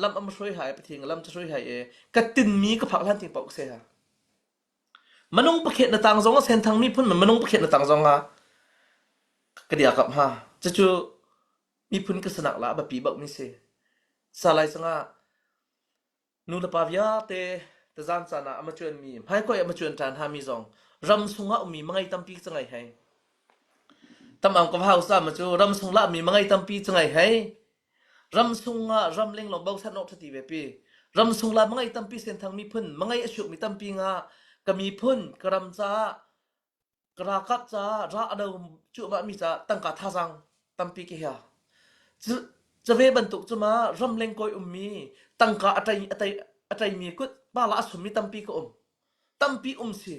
lam am soi hai pathian lam cha soi hai e ka tin mi ka phak lan ting pok se ha manung pakhet na tang zong sen thang mi phun manung pakhet na tang zong a ka dia kap ha cha chu mi phun ka sanak la ba pi bak mi se salai sanga nu la pa vya te zan cha na ama chuan mi hai ko ama chuan tan ha mi zong ram sunga mi mangai tampi changai hai tamam ka hau sa ma chu ram sung la mi mangai tampi changai hai ram sunga ram leng lo bau san no thati ve pi ram sung la mangai tampi sen thang mi phun mangai ashuk mi tampi nga ka mi phun karam cha kra kap cha ra ado chu ba mi cha tang ka tha jang tampi ke yaจะเวบันตุกจะมารำเล็งกอยมีตั้งกะอะไรมีกุดบ้าละอสมมีตั้มปีก็ตั้มปีสิ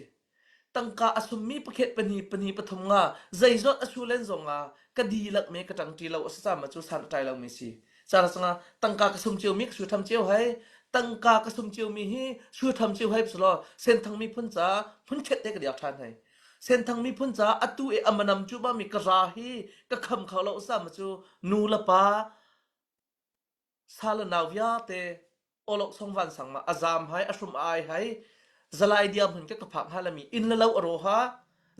ตั้งกะอสมมีประเขตปนีปฐมงาใจจดอสูเลนซงาก็ดีลักเมกจังทีเราสามมาจูสันใจเราไม่สิสารสังตั้งกะกระสมเจียวมีก็ช่วยทำเจียวให้ตั้งกะกระสมเจียวมีให้ช่วยทำเจียวให้สลอเส้นทางมีพ้นจ้าพ้นเข็ดได้ก็เดียวทานให้เส้นทางมีพ้นจ้าอตุเออมานำจูบ้ามีกระราฮีก็คำเขาเราสามมาจูนูละปาซาลนาวยาเตโอลกสงวันสังมาอาซามให้อชุมอายให้ซาลายเดียมหุ่นเกี่ยวกับผักฮาลามีอินละเลวอโรฮา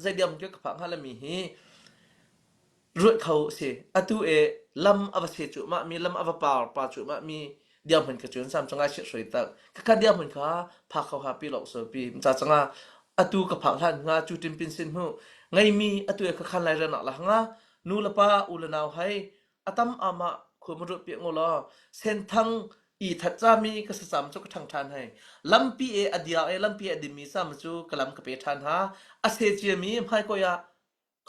ใจเดียมเกี่ยวกับผักฮาลามีฮีรวยเขาสิอตุเอลำอวเสจุมามีลำอวปาจุมามีเดียมหุ่นกระจุนสามจังไงเฉยๆตักกะเดียมหุ่นขาผักเขาหาปีหลอกเสปีมจ่าจังอตุกับผักท่านงาจูติมปินสินหูไงมีอตุเอขคันไลระนักละงานูละปาอุลนาวให้อตัมอามาคุมรุเปียงโอลอเส้นทางอีทัดจามีก็สามจุกทางทานให้ลำปีเออเดียเอลำปีอดิมีสามจุกลำกะเปทานหาอาเซเจียมีให้ก็ยา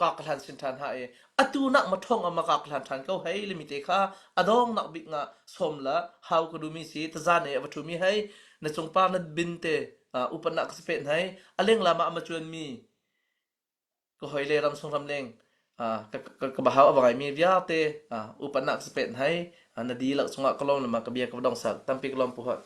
กากทานสินทานหาเออตูนักมาท่องอามากากทานก็ให้ลิมิเตค่ะอดองนักบิกงะสมละฮาวก็ดูมีสิตะจานเอวัตถุมีให้ในจงปานัดบินเตอุปนักสเปนให้อเล่งลามาอมาจวนมีก็ให้เลรำทรงรำเลงka bahaw abangay mi viate upanak spet hai na dilak sunga kolom na makabia ka dong sak tampi kolom puhat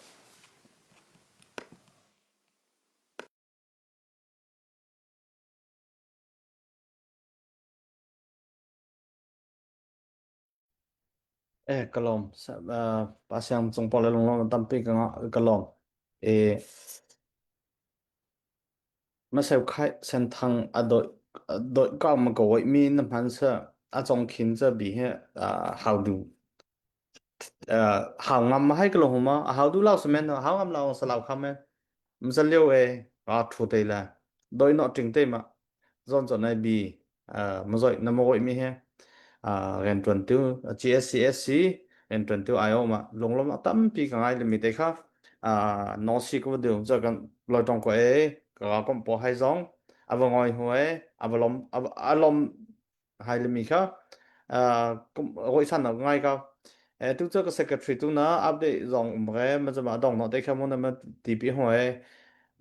kalom pasyang chung pole long tampi ka kalom ma seu khai sen thang adoi ka ma ko mi na man sa a chong khin cha bi he how do how ngam ma hai kalom ma how do lao semen how ngam lao sa lao kham me sa liu thu te la doi no ting te ma zon zon ai bi ma zoi na mo mi he ren 22 GSCSC ren 22 IO ma long tam pi ka ngai mi te kha no si ko de cha kan loi tong ko ka kom po hai zong avangoi hoi avalom hai le mi kha kom roi san na ngai ka tu cha ka secretary tu na update zong mre ma cha ma dong no te kha mo na ma TP hoi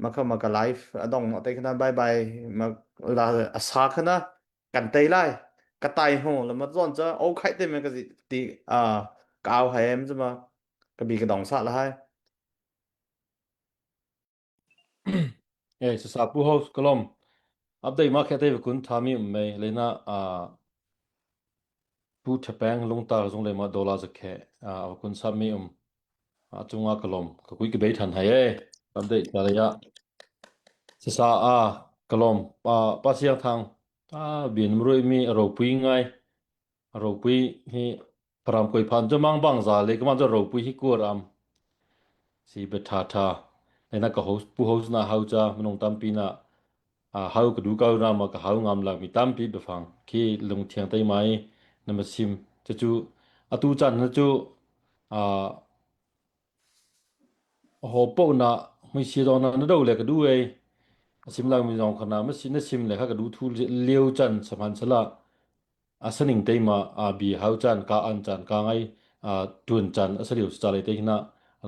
ma kha ma ka live dong no te kha bye bye ma la asa kha na kan te lai ka tai ho la ma zon cha o khai te me ka ti cao hai em chứ mà cái bị cái đồng sát là hai sa pu ho kolom update ma khate kun thami me lena pu thapang longta jong le ma dola zakhe kun sami chunga kolom ka kui ke be than hai update ta ya sa kolom pa siang thang bin mroi mi ro pui ngai ro pui hi param koi phan jamang bang za le kama ro pui hi kuram si betha lena ka host pu host na haucha mnong tampi na hau ka du ka na ma ka hau ngam la mi tampi be phang ki lung thiang tai mai na ma sim chu atu chan na chu ho po na mi si do na do le ka du sim lang mi jong khana ma sin na sim le kha ka du thu leu chan saman sala asaning te ma bi hau chan ka an chan ka ngai tun chan asariu cha le te hina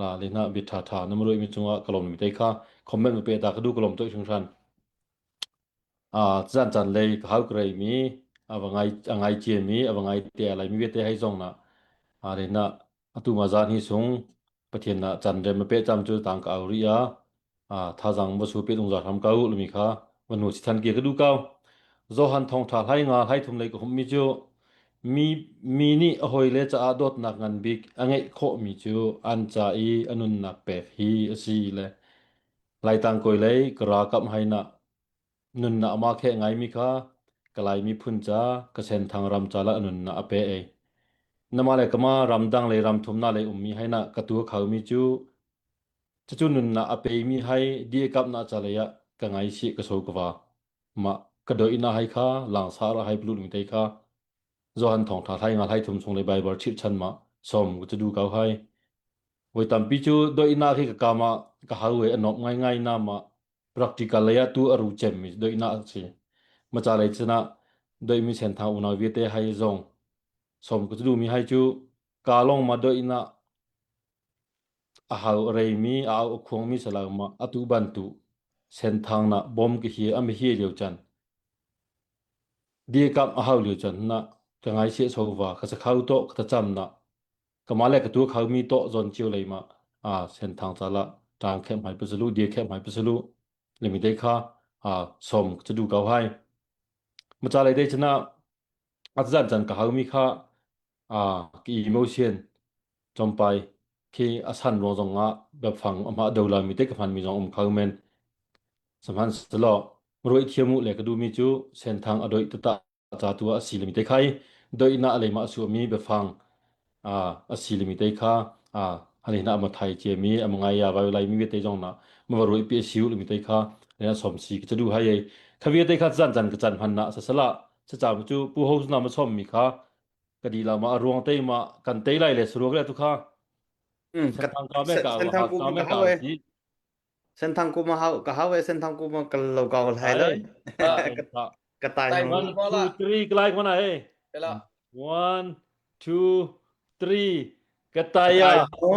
la le na bi tha na mo mi chunga kalom mi te kha comment pe ta ka du kalom to chung san จันเลยเขาเกรมีว่าไงเจมีว่าไงเตอะไรมีเวทให้ซองนะเรนะตุมาจานฮิสงปะเทียนนะจันเรมเปจำจูต่างกเอาริยาท่าจังบ่สูเปตงจาทำเก่าลุมิค่ะวันนู้สิทันเกียก็ดูเก่าโซหันทองทาให้งาให้ทุมเลยก็หมมีจูมีนี่หอยเลจะอาดดนักงันบิกอังไงโคมีจูอันจาอีอนุนนักเปกฮีสีเลยไล่ตังกอยเลยกรากับให้นะนุนนะมาแค่ไงมีค่ะกลายมีพุนจากระเซ็นทางรำจาละอนุนนะอเปเอนมาเลยก็มารำดังเลยรำทุมนาเลยมีให้นะกระตัวเขามีจูจุนุนนะอเปมีให้ดีกับนะจาเลยะกังไงสิกระโซกว่ามากระโดดอินาให้ค่ะหลังสาระให้ปลุกมีใจค่ะZohan thong tha thai nga thai thum song le Bible chip chan ma som gu chu du kau hai woi tam pi chu do ina khi ka kama ka hawe anop ngai na ma practical ya tu aru chem mi do ina chi ma cha lai chana do mi sen tha una vi te hai zong som gu chu du mi hai chu ka long ma do ina a hau rei mi a au khong mi sala ma atu ban tu sen thang na bom ki hi am hi leu chanดีกับอาหารเหลือจนนะจะไงเสียโซวาก็จะเข้าโต๊ะก็จะจำนะก็มาแลกกับตัวเขามีโต๊ะจนเจียวเลยมาเส้นทางจะละทางแคมป์หายไปสลุดีแคมป์หายไปสลุเลยมีได้ค่าสมจะดูเขาให้มาจากอะไรได้ชนะอาจารย์จันกับเขามีค่ากี่อิโมชันจมไปที่อาสันรองจงอ่ะแบบฟังอมาดูแลมีได้กับพันมีจงเขาเมนสำคัญตลอดรวยเทียมุเลยก็ดูมีจูเส้นทางอดอยตะจาตัวสีลิมิตไข่โดยน่าอะไรมาสู่มีแบบฟังสีลิมิตไข่อะไรน่ามาไทยเจมีมงายาไว้ไลมีเวทจงนะมารวยเปียชิวลิมิตไข่เนี่ยสมศรีก็จะดูให้ขวิตไข่จันกับจันพันนะสละจะจำจูผู้โฮสนามาชมมีค่ะก็ดีละมารวงเตมากันเตไลเลยสรุปแล้วทุกค่ะเส้นทางการแม่กาว เส้นทางกู การ มัน แม่ ก็ กา เฮาว เว้ย สี เส้นทางกูมาเฮาก็เฮาเว้ยเส้นทางกูมันก็เราเก่าไทยเลย กระต่าย ตาย ของ มันพอละ 2 3 like manaไปละ 1 2 3 Kataya โอ้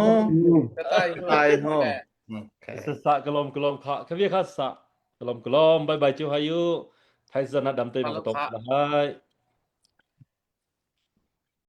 กระต่าย กระต่ายโอ้ แหละ Sesak kelom kha Kavia khasa kelom bye bye chu hayu Thai sana dam te Hello, ma top Kha. hai